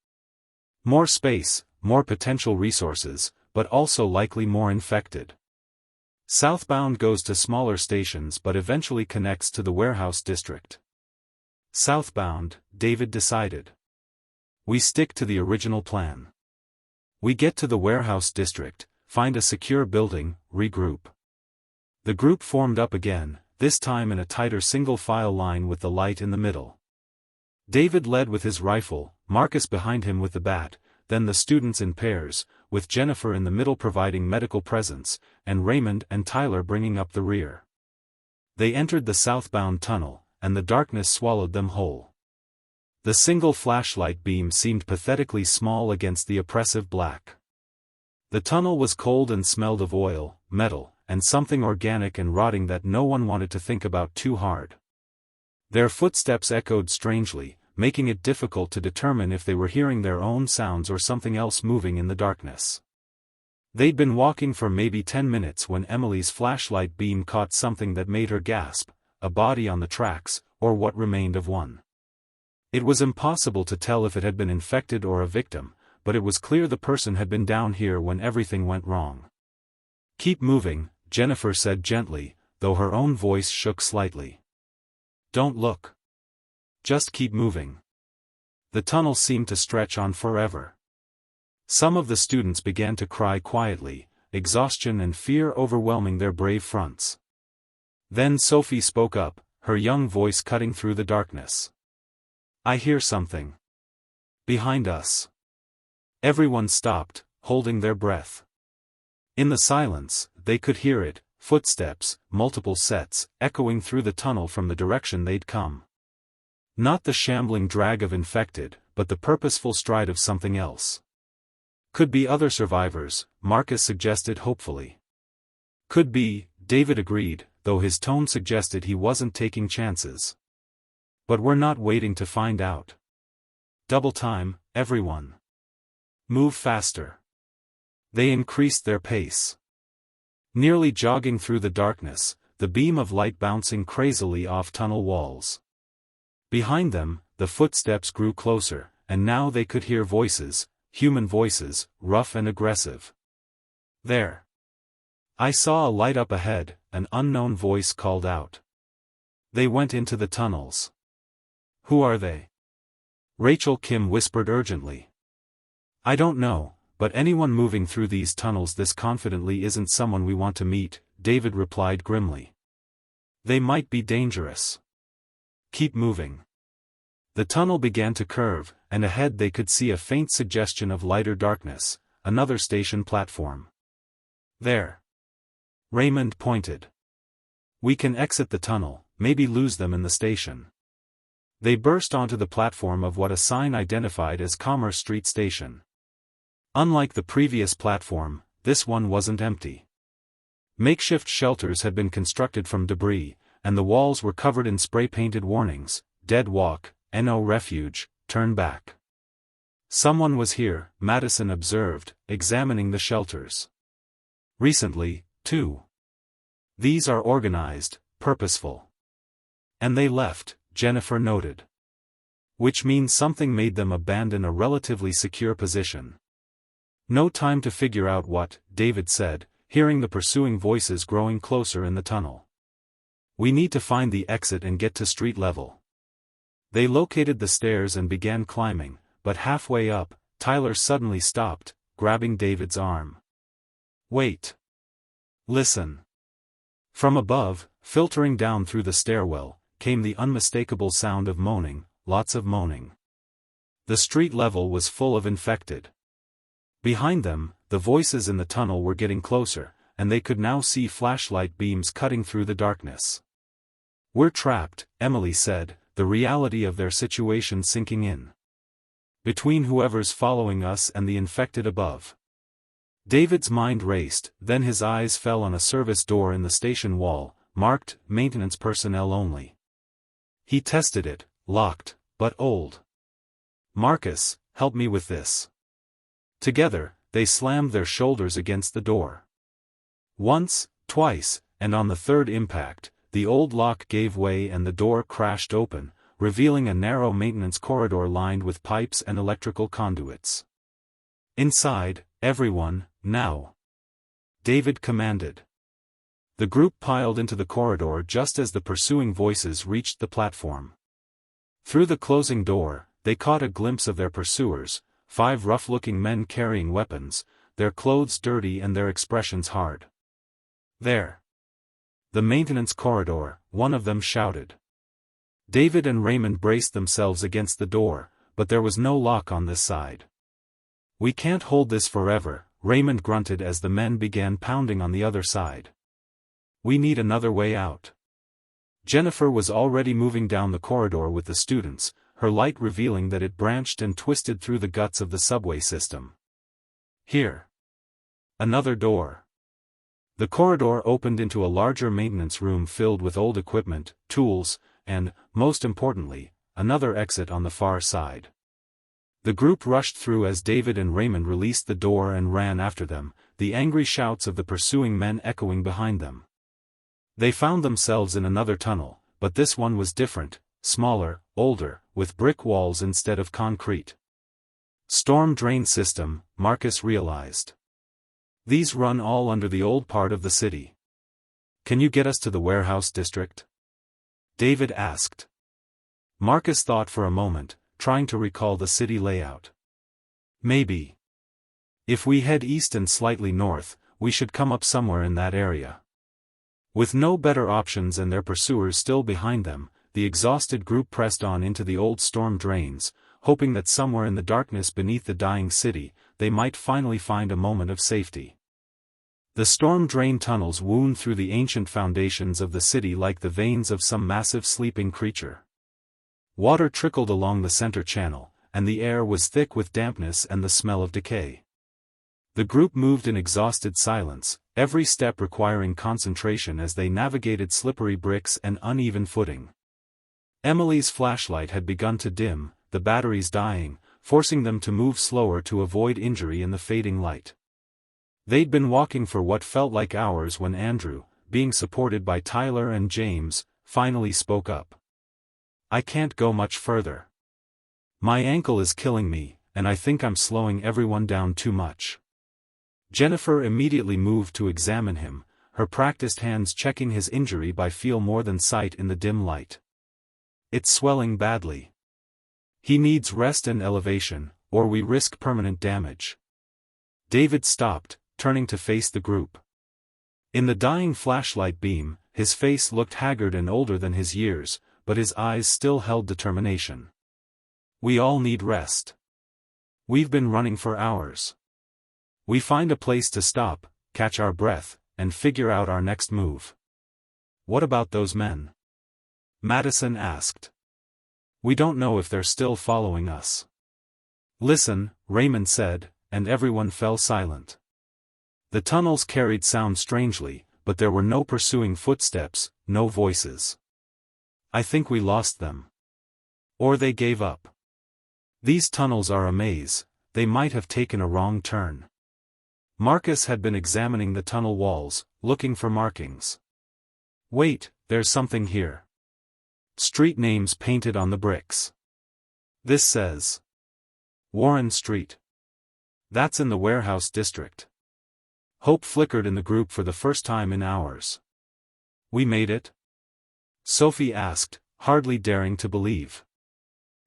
[SPEAKER 1] More space, more potential resources, but also likely more infected. Southbound goes to smaller stations but eventually connects to the warehouse district." "Southbound," David decided. "We stick to the original plan. We get to the warehouse district, find a secure building, regroup." The group formed up again, this time in a tighter single-file line with the light in the middle. David led with his rifle, Marcus behind him with the bat, then the students in pairs, with Jennifer in the middle providing medical presence, and Raymond and Tyler bringing up the rear. They entered the southbound tunnel, and the darkness swallowed them whole. The single flashlight beam seemed pathetically small against the oppressive black. The tunnel was cold and smelled of oil, metal, and something organic and rotting that no one wanted to think about too hard. Their footsteps echoed strangely, making it difficult to determine if they were hearing their own sounds or something else moving in the darkness. They'd been walking for maybe 10 minutes when Emily's flashlight beam caught something that made her gasp, a body on the tracks, or what remained of one. It was impossible to tell if it had been infected or a victim, but it was clear the person had been down here when everything went wrong. "Keep moving," Jennifer said gently, though her own voice shook slightly. "Don't look. Just keep moving." The tunnel seemed to stretch on forever. Some of the students began to cry quietly, exhaustion and fear overwhelming their brave fronts. Then Sophie spoke up, her young voice cutting through the darkness. "I hear something. Behind us." Everyone stopped, holding their breath. In the silence, they could hear it, footsteps, multiple sets, echoing through the tunnel from the direction they'd come. Not the shambling drag of infected, but the purposeful stride of something else. "Could be other survivors," Marcus suggested hopefully. "Could be," David agreed, though his tone suggested he wasn't taking chances. "But we're not waiting to find out. Double time, everyone. Move faster." They increased their pace. Nearly jogging through the darkness, the beam of light bouncing crazily off tunnel walls. Behind them, the footsteps grew closer, and now they could hear voices, human voices, rough and aggressive. "There. I saw a light up ahead," an unknown voice called out. They went into the tunnels. "Who are they?" Rachel Kim whispered urgently. "I don't know, but anyone moving through these tunnels this confidently isn't someone we want to meet," David replied grimly. "They might be dangerous. Keep moving." The tunnel began to curve, and ahead they could see a faint suggestion of lighter darkness, another station platform. "There." Raymond pointed. "We can exit the tunnel, maybe lose them in the station." They burst onto the platform of what a sign identified as Commerce Street Station. Unlike the previous platform, this one wasn't empty. Makeshift shelters had been constructed from debris, and the walls were covered in spray-painted warnings: "Dead Walk, No Refuge, Turn Back." "Someone was here," Madison observed, examining the shelters. "Recently, too. These are organized, purposeful." "And they left," Jennifer noted. "Which means something made them abandon a relatively secure position." "No time to figure out what," David said, hearing the pursuing voices growing closer in the tunnel. "We need to find the exit and get to street level." They located the stairs and began climbing, but halfway up, Tyler suddenly stopped, grabbing David's arm. "Wait. Listen." From above, filtering down through the stairwell, came the unmistakable sound of moaning, lots of moaning. The street level was full of infected. Behind them, the voices in the tunnel were getting closer, and they could now see flashlight beams cutting through the darkness. "We're trapped," Emily said, the reality of their situation sinking in. "Between whoever's following us and the infected above." David's mind raced, then his eyes fell on a service door in the station wall, marked, "Maintenance Personnel Only." He tested it, locked, but old. "Marcus, help me with this." Together, they slammed their shoulders against the door. Once, twice, and on the third impact, the old lock gave way and the door crashed open, revealing a narrow maintenance corridor lined with pipes and electrical conduits. "Inside, everyone, now," David commanded. The group piled into the corridor just as the pursuing voices reached the platform. Through the closing door, they caught a glimpse of their pursuers, 5 rough-looking men carrying weapons, their clothes dirty and their expressions hard. "There." The maintenance corridor, one of them shouted. David and Raymond braced themselves against the door, but there was no lock on this side. "We can't hold this forever," Raymond grunted as the men began pounding on the other side. "We need another way out." Jennifer was already moving down the corridor with the students, her light revealing that it branched and twisted through the guts of the subway system. "Here. Another door." The corridor opened into a larger maintenance room filled with old equipment, tools, and, most importantly, another exit on the far side. The group rushed through as David and Raymond released the door and ran after them, the angry shouts of the pursuing men echoing behind them. They found themselves in another tunnel, but this one was different, smaller, older, with brick walls instead of concrete. Storm drain system, Marcus realized. These run all under the old part of the city. "Can you get us to the warehouse district?" David asked. Marcus thought for a moment, trying to recall the city layout. "Maybe. If we head east and slightly north, we should come up somewhere in that area." With no better options and their pursuers still behind them, the exhausted group pressed on into the old storm drains, hoping that somewhere in the darkness beneath the dying city, they might finally find a moment of safety. The storm drain tunnels wound through the ancient foundations of the city like the veins of some massive sleeping creature. Water trickled along the center channel, and the air was thick with dampness and the smell of decay. The group moved in exhausted silence, every step requiring concentration as they navigated slippery bricks and uneven footing. Emily's flashlight had begun to dim, the batteries dying, forcing them to move slower to avoid injury in the fading light. They'd been walking for what felt like hours when Andrew, being supported by Tyler and James, finally spoke up. "I can't go much further. My ankle is killing me, and I think I'm slowing everyone down too much." Jennifer immediately moved to examine him, her practiced hands checking his injury by feel more than sight in the dim light. "It's swelling badly. He needs rest and elevation, or we risk permanent damage." David stopped, turning to face the group. In the dying flashlight beam, his face looked haggard and older than his years, but his eyes still held determination. "We all need rest. We've been running for hours. We find a place to stop, catch our breath, and figure out our next move." "What about those men?" Madison asked. "We don't know if they're still following us." "Listen," Raymond said, and everyone fell silent. The tunnels carried sound strangely, but there were no pursuing footsteps, no voices. "I think we lost them. Or they gave up. These tunnels are a maze, they might have taken a wrong turn." Marcus had been examining the tunnel walls, looking for markings. "Wait, there's something here. Street names painted on the bricks. This says Warren Street. That's in the warehouse district." Hope flickered in the group for the first time in hours. "We made it?" Sophie asked, hardly daring to believe.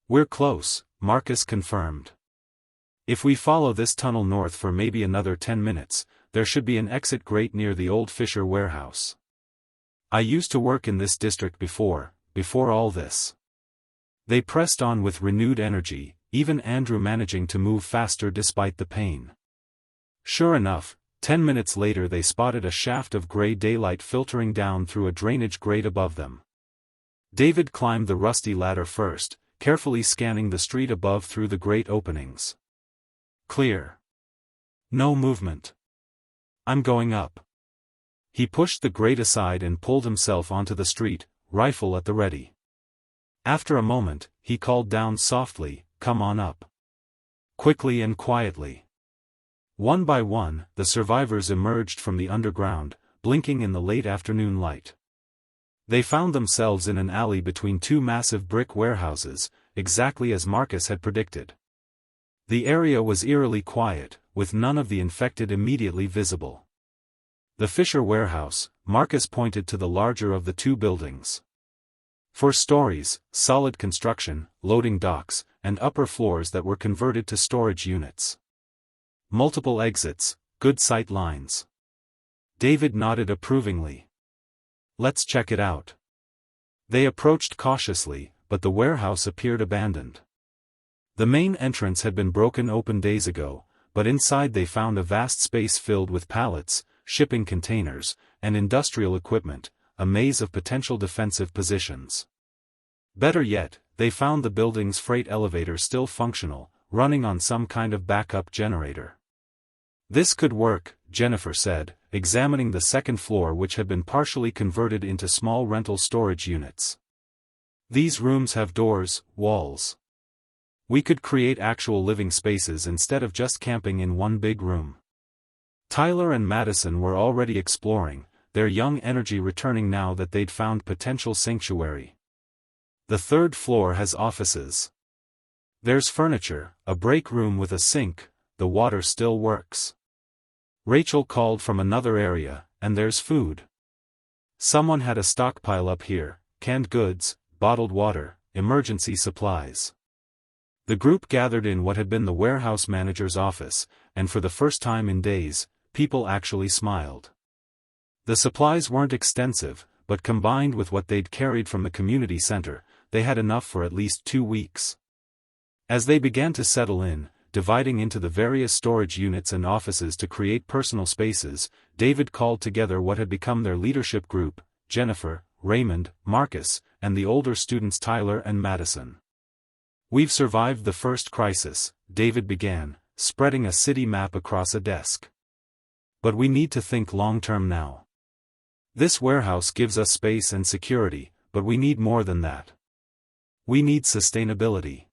[SPEAKER 1] "We're close," Marcus confirmed. "If we follow this tunnel north for maybe another 10 minutes, there should be an exit grate near the old Fisher warehouse. I used to work in this district before all this." They pressed on with renewed energy, even Andrew managing to move faster despite the pain. Sure enough, 10 minutes later they spotted a shaft of gray daylight filtering down through a drainage grate above them. David climbed the rusty ladder first, carefully scanning the street above through the grate openings. "Clear. No movement. I'm going up." He pushed the grate aside and pulled himself onto the street, rifle at the ready. After a moment, he called down softly, "Come on up." Quickly and quietly. One by one, the survivors emerged from the underground, blinking in the late afternoon light. They found themselves in an alley between two massive brick warehouses, exactly as Marcus had predicted. The area was eerily quiet, with none of the infected immediately visible. The Fisher warehouse, Marcus pointed to the larger of the two buildings. 4 stories, solid construction, loading docks, and upper floors that were converted to storage units. Multiple exits, good sight lines. David nodded approvingly. "Let's check it out." They approached cautiously, but the warehouse appeared abandoned. The main entrance had been broken open days ago, but inside they found a vast space filled with pallets, shipping containers, and industrial equipment, a maze of potential defensive positions. Better yet, they found the building's freight elevator still functional, running on some kind of backup generator. This could work, Jennifer said, examining the second floor which had been partially converted into small rental storage units. These rooms have doors, walls. We could create actual living spaces instead of just camping in one big room. Tyler and Madison were already exploring, their young energy returning now that they'd found potential sanctuary. The third floor has offices. There's furniture, a break room with a sink, the water still works. Rachel called from another area, and there's food. Someone had a stockpile up here, canned goods, bottled water, emergency supplies. The group gathered in what had been the warehouse manager's office, and for the first time in days, people actually smiled. The supplies weren't extensive, but combined with what they'd carried from the community center, they had enough for at least 2 weeks. As they began to settle in, dividing into the various storage units and offices to create personal spaces, David called together what had become their leadership group, Jennifer, Raymond, Marcus, and the older students Tyler and Madison. "We've survived the first crisis," David began, spreading a city map across a desk. "But we need to think long-term now. This warehouse gives us space and security, but we need more than that. We need sustainability."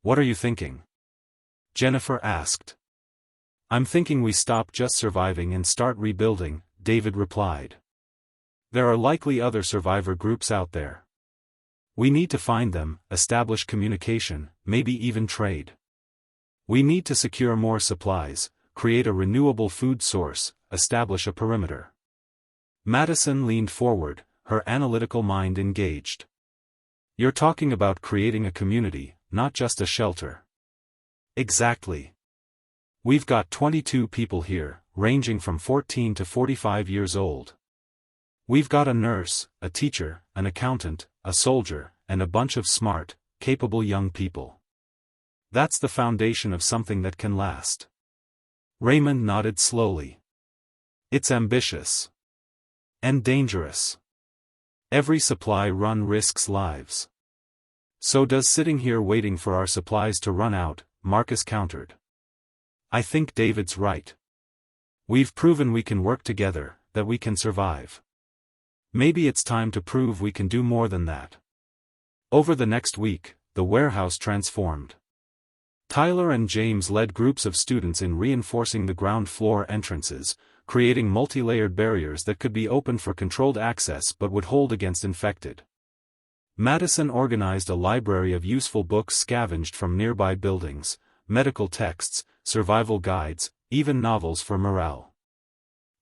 [SPEAKER 1] "What are you thinking?" Jennifer asked. "I'm thinking we stop just surviving and start rebuilding," David replied. "There are likely other survivor groups out there. We need to find them, establish communication, maybe even trade. We need to secure more supplies, create a renewable food source, establish a perimeter." Madison leaned forward, her analytical mind engaged. "You're talking about creating a community, not just a shelter." "Exactly. We've got 22 people here, ranging from 14 to 45 years old. We've got a nurse, a teacher, an accountant, a soldier, and a bunch of smart, capable young people. That's the foundation of something that can last." Raymond nodded slowly. "It's ambitious. And dangerous. Every supply run risks lives." "So does sitting here waiting for our supplies to run out," Marcus countered. "I think David's right. We've proven we can work together, that we can survive. Maybe it's time to prove we can do more than that." Over the next week, the warehouse transformed. Tyler and James led groups of students in reinforcing the ground floor entrances, creating multi-layered barriers that could be opened for controlled access but would hold against infected. Madison organized a library of useful books scavenged from nearby buildings, medical texts, survival guides, even novels for morale.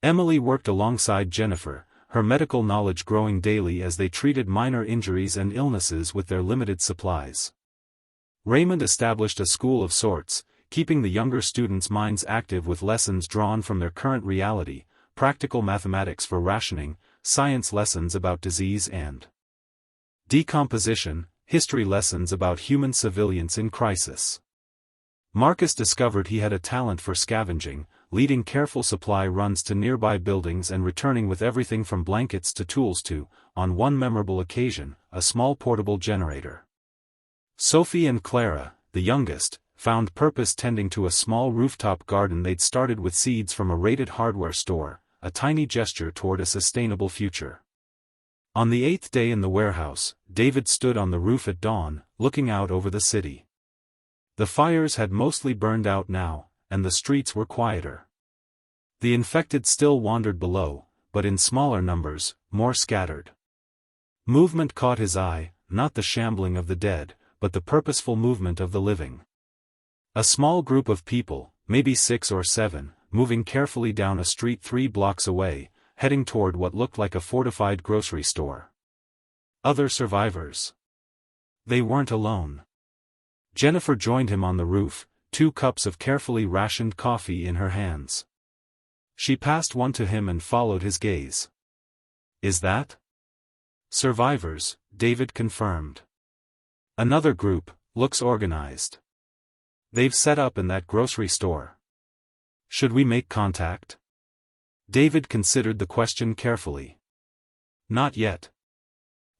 [SPEAKER 1] Emily worked alongside Jennifer, her medical knowledge growing daily as they treated minor injuries and illnesses with their limited supplies. Raymond established a school of sorts, keeping the younger students' minds active with lessons drawn from their current reality, practical mathematics for rationing, science lessons about disease and decomposition, history lessons about human civilians in crisis. Marcus discovered he had a talent for scavenging, leading careful supply runs to nearby buildings and returning with everything from blankets to tools to, on one memorable occasion, a small portable generator. Sophie and Clara, the youngest, found purpose tending to a small rooftop garden they'd started with seeds from a raided hardware store, a tiny gesture toward a sustainable future. On the 8th day in the warehouse, David stood on the roof at dawn, looking out over the city. The fires had mostly burned out now, and the streets were quieter. The infected still wandered below, but in smaller numbers, more scattered. Movement caught his eye, not the shambling of the dead, but the purposeful movement of the living. A small group of people, maybe 6 or 7, moving carefully down a street 3 blocks away, heading toward what looked like a fortified grocery store. Other survivors. They weren't alone. Jennifer joined him on the roof, 2 cups of carefully rationed coffee in her hands. She passed one to him and followed his gaze. "Is that Survivors, David confirmed. Another group, looks organized. They've set up in that grocery store. Should we make contact? David considered the question carefully. Not yet.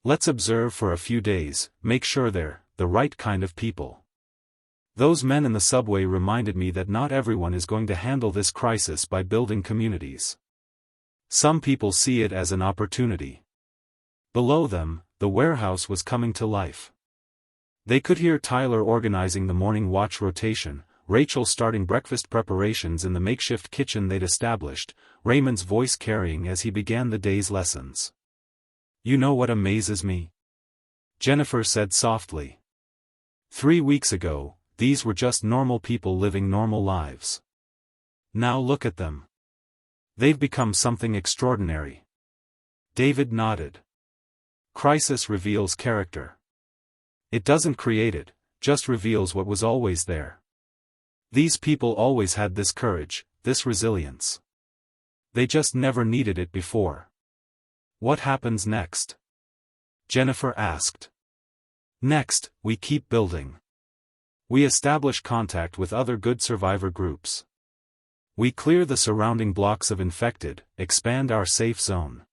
[SPEAKER 1] Let's observe for a few days, make sure they're the right kind of people. Those men in the subway reminded me that not everyone is going to handle this crisis by building communities. Some people see it as an opportunity. Below them, the warehouse was coming to life. They could hear Tyler organizing the morning watch rotation, Rachel starting breakfast preparations in the makeshift kitchen they'd established, Raymond's voice carrying as he began the day's lessons. You know what amazes me? Jennifer said softly. 3 weeks ago, these were just normal people living normal lives. Now look at them. They've become something extraordinary. David nodded. Crisis reveals character. It doesn't create it, just reveals what was always there. These people always had this courage, this resilience. They just never needed it before. What happens next? Jennifer asked. Next, we keep building. We establish contact with other good survivor groups. We clear the surrounding blocks of infected, expand our safe zone.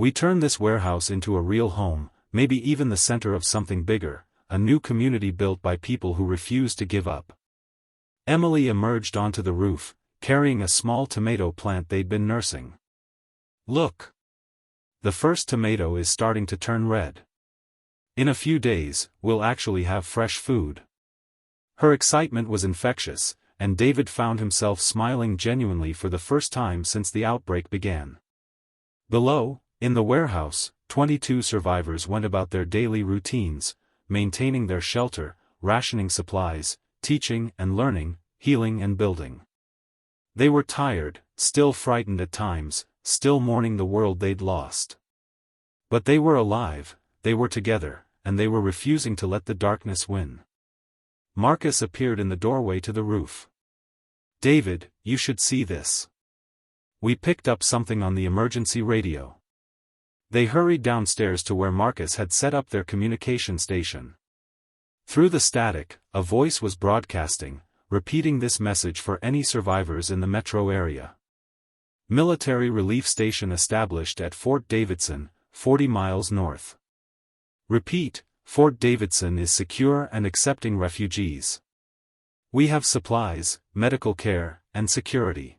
[SPEAKER 1] We turn this warehouse into a real home, maybe even the center of something bigger, a new community built by people who refuse to give up. Emily emerged onto the roof, carrying a small tomato plant they'd been nursing. Look! The first tomato is starting to turn red. In a few days, we'll actually have fresh food. Her excitement was infectious, and David found himself smiling genuinely for the first time since the outbreak began. Below, in the warehouse, 22 survivors went about their daily routines, maintaining their shelter, rationing supplies, teaching and learning, healing and building. They were tired, still frightened at times, still mourning the world they'd lost. But they were alive, they were together, and they were refusing to let the darkness win. Marcus appeared in the doorway to the roof. David, you should see this. We picked up something on the emergency radio. They hurried downstairs to where Marcus had set up their communication station. Through the static, a voice was broadcasting, repeating this message for any survivors in the metro area. Military relief station established at Fort Davidson, 40 miles north. Repeat, Fort Davidson is secure and accepting refugees. We have supplies, medical care, and security.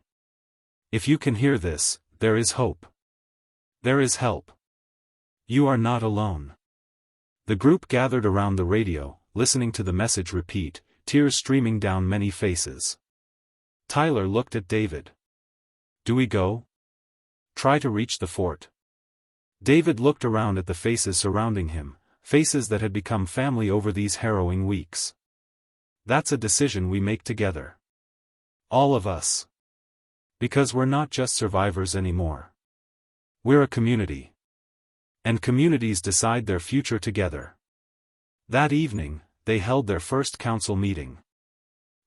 [SPEAKER 1] If you can hear this, there is hope. There is help. You are not alone. The group gathered around the radio, listening to the message repeat, tears streaming down many faces. Tyler looked at David. Do we go? Try to reach the fort. David looked around at the faces surrounding him, faces that had become family over these harrowing weeks. That's a decision we make together. All of us. Because we're not just survivors anymore. We're a community. And communities decide their future together. That evening, they held their first council meeting.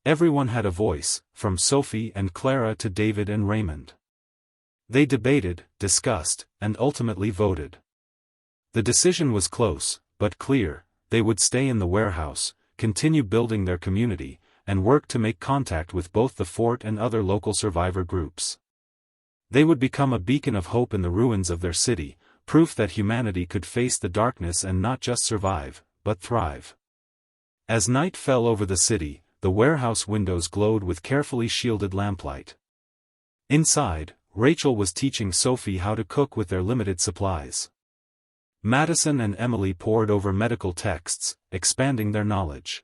[SPEAKER 1] Everyone had a voice, from Sophie and Clara to David and Raymond. They debated, discussed, and ultimately voted. The decision was close, but clear: they would stay in the warehouse, continue building their community, and work to make contact with both the fort and other local survivor groups. They would become a beacon of hope in the ruins of their city, proof that humanity could face the darkness and not just survive, but thrive. As night fell over the city, the warehouse windows glowed with carefully shielded lamplight. Inside, Rachel was teaching Sophie how to cook with their limited supplies. Madison and Emily pored over medical texts, expanding their knowledge.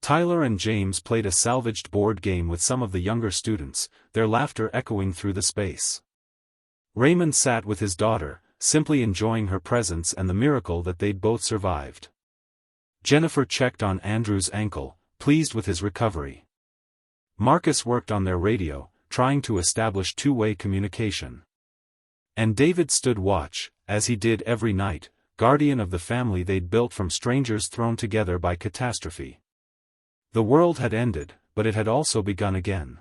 [SPEAKER 1] Tyler and James played a salvaged board game with some of the younger students, their laughter echoing through the space. Raymond sat with his daughter, simply enjoying her presence and the miracle that they'd both survived. Jennifer checked on Andrew's ankle, pleased with his recovery. Marcus worked on their radio, trying to establish two-way communication. And David stood watch, as he did every night, guardian of the family they'd built from strangers thrown together by catastrophe. The world had ended, but it had also begun again.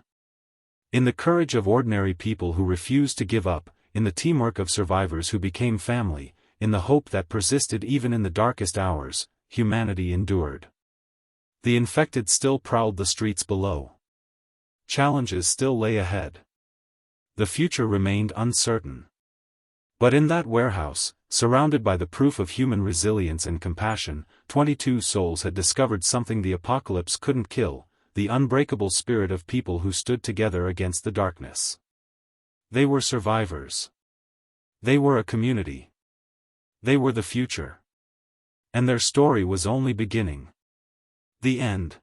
[SPEAKER 1] In the courage of ordinary people who refused to give up, in the teamwork of survivors who became family, in the hope that persisted even in the darkest hours, humanity endured. The infected still prowled the streets below. Challenges still lay ahead. The future remained uncertain. But in that warehouse, surrounded by the proof of human resilience and compassion, 22 souls had discovered something the apocalypse couldn't kill: the unbreakable spirit of people who stood together against the darkness. They were survivors. They were a community. They were the future. And their story was only beginning. The end.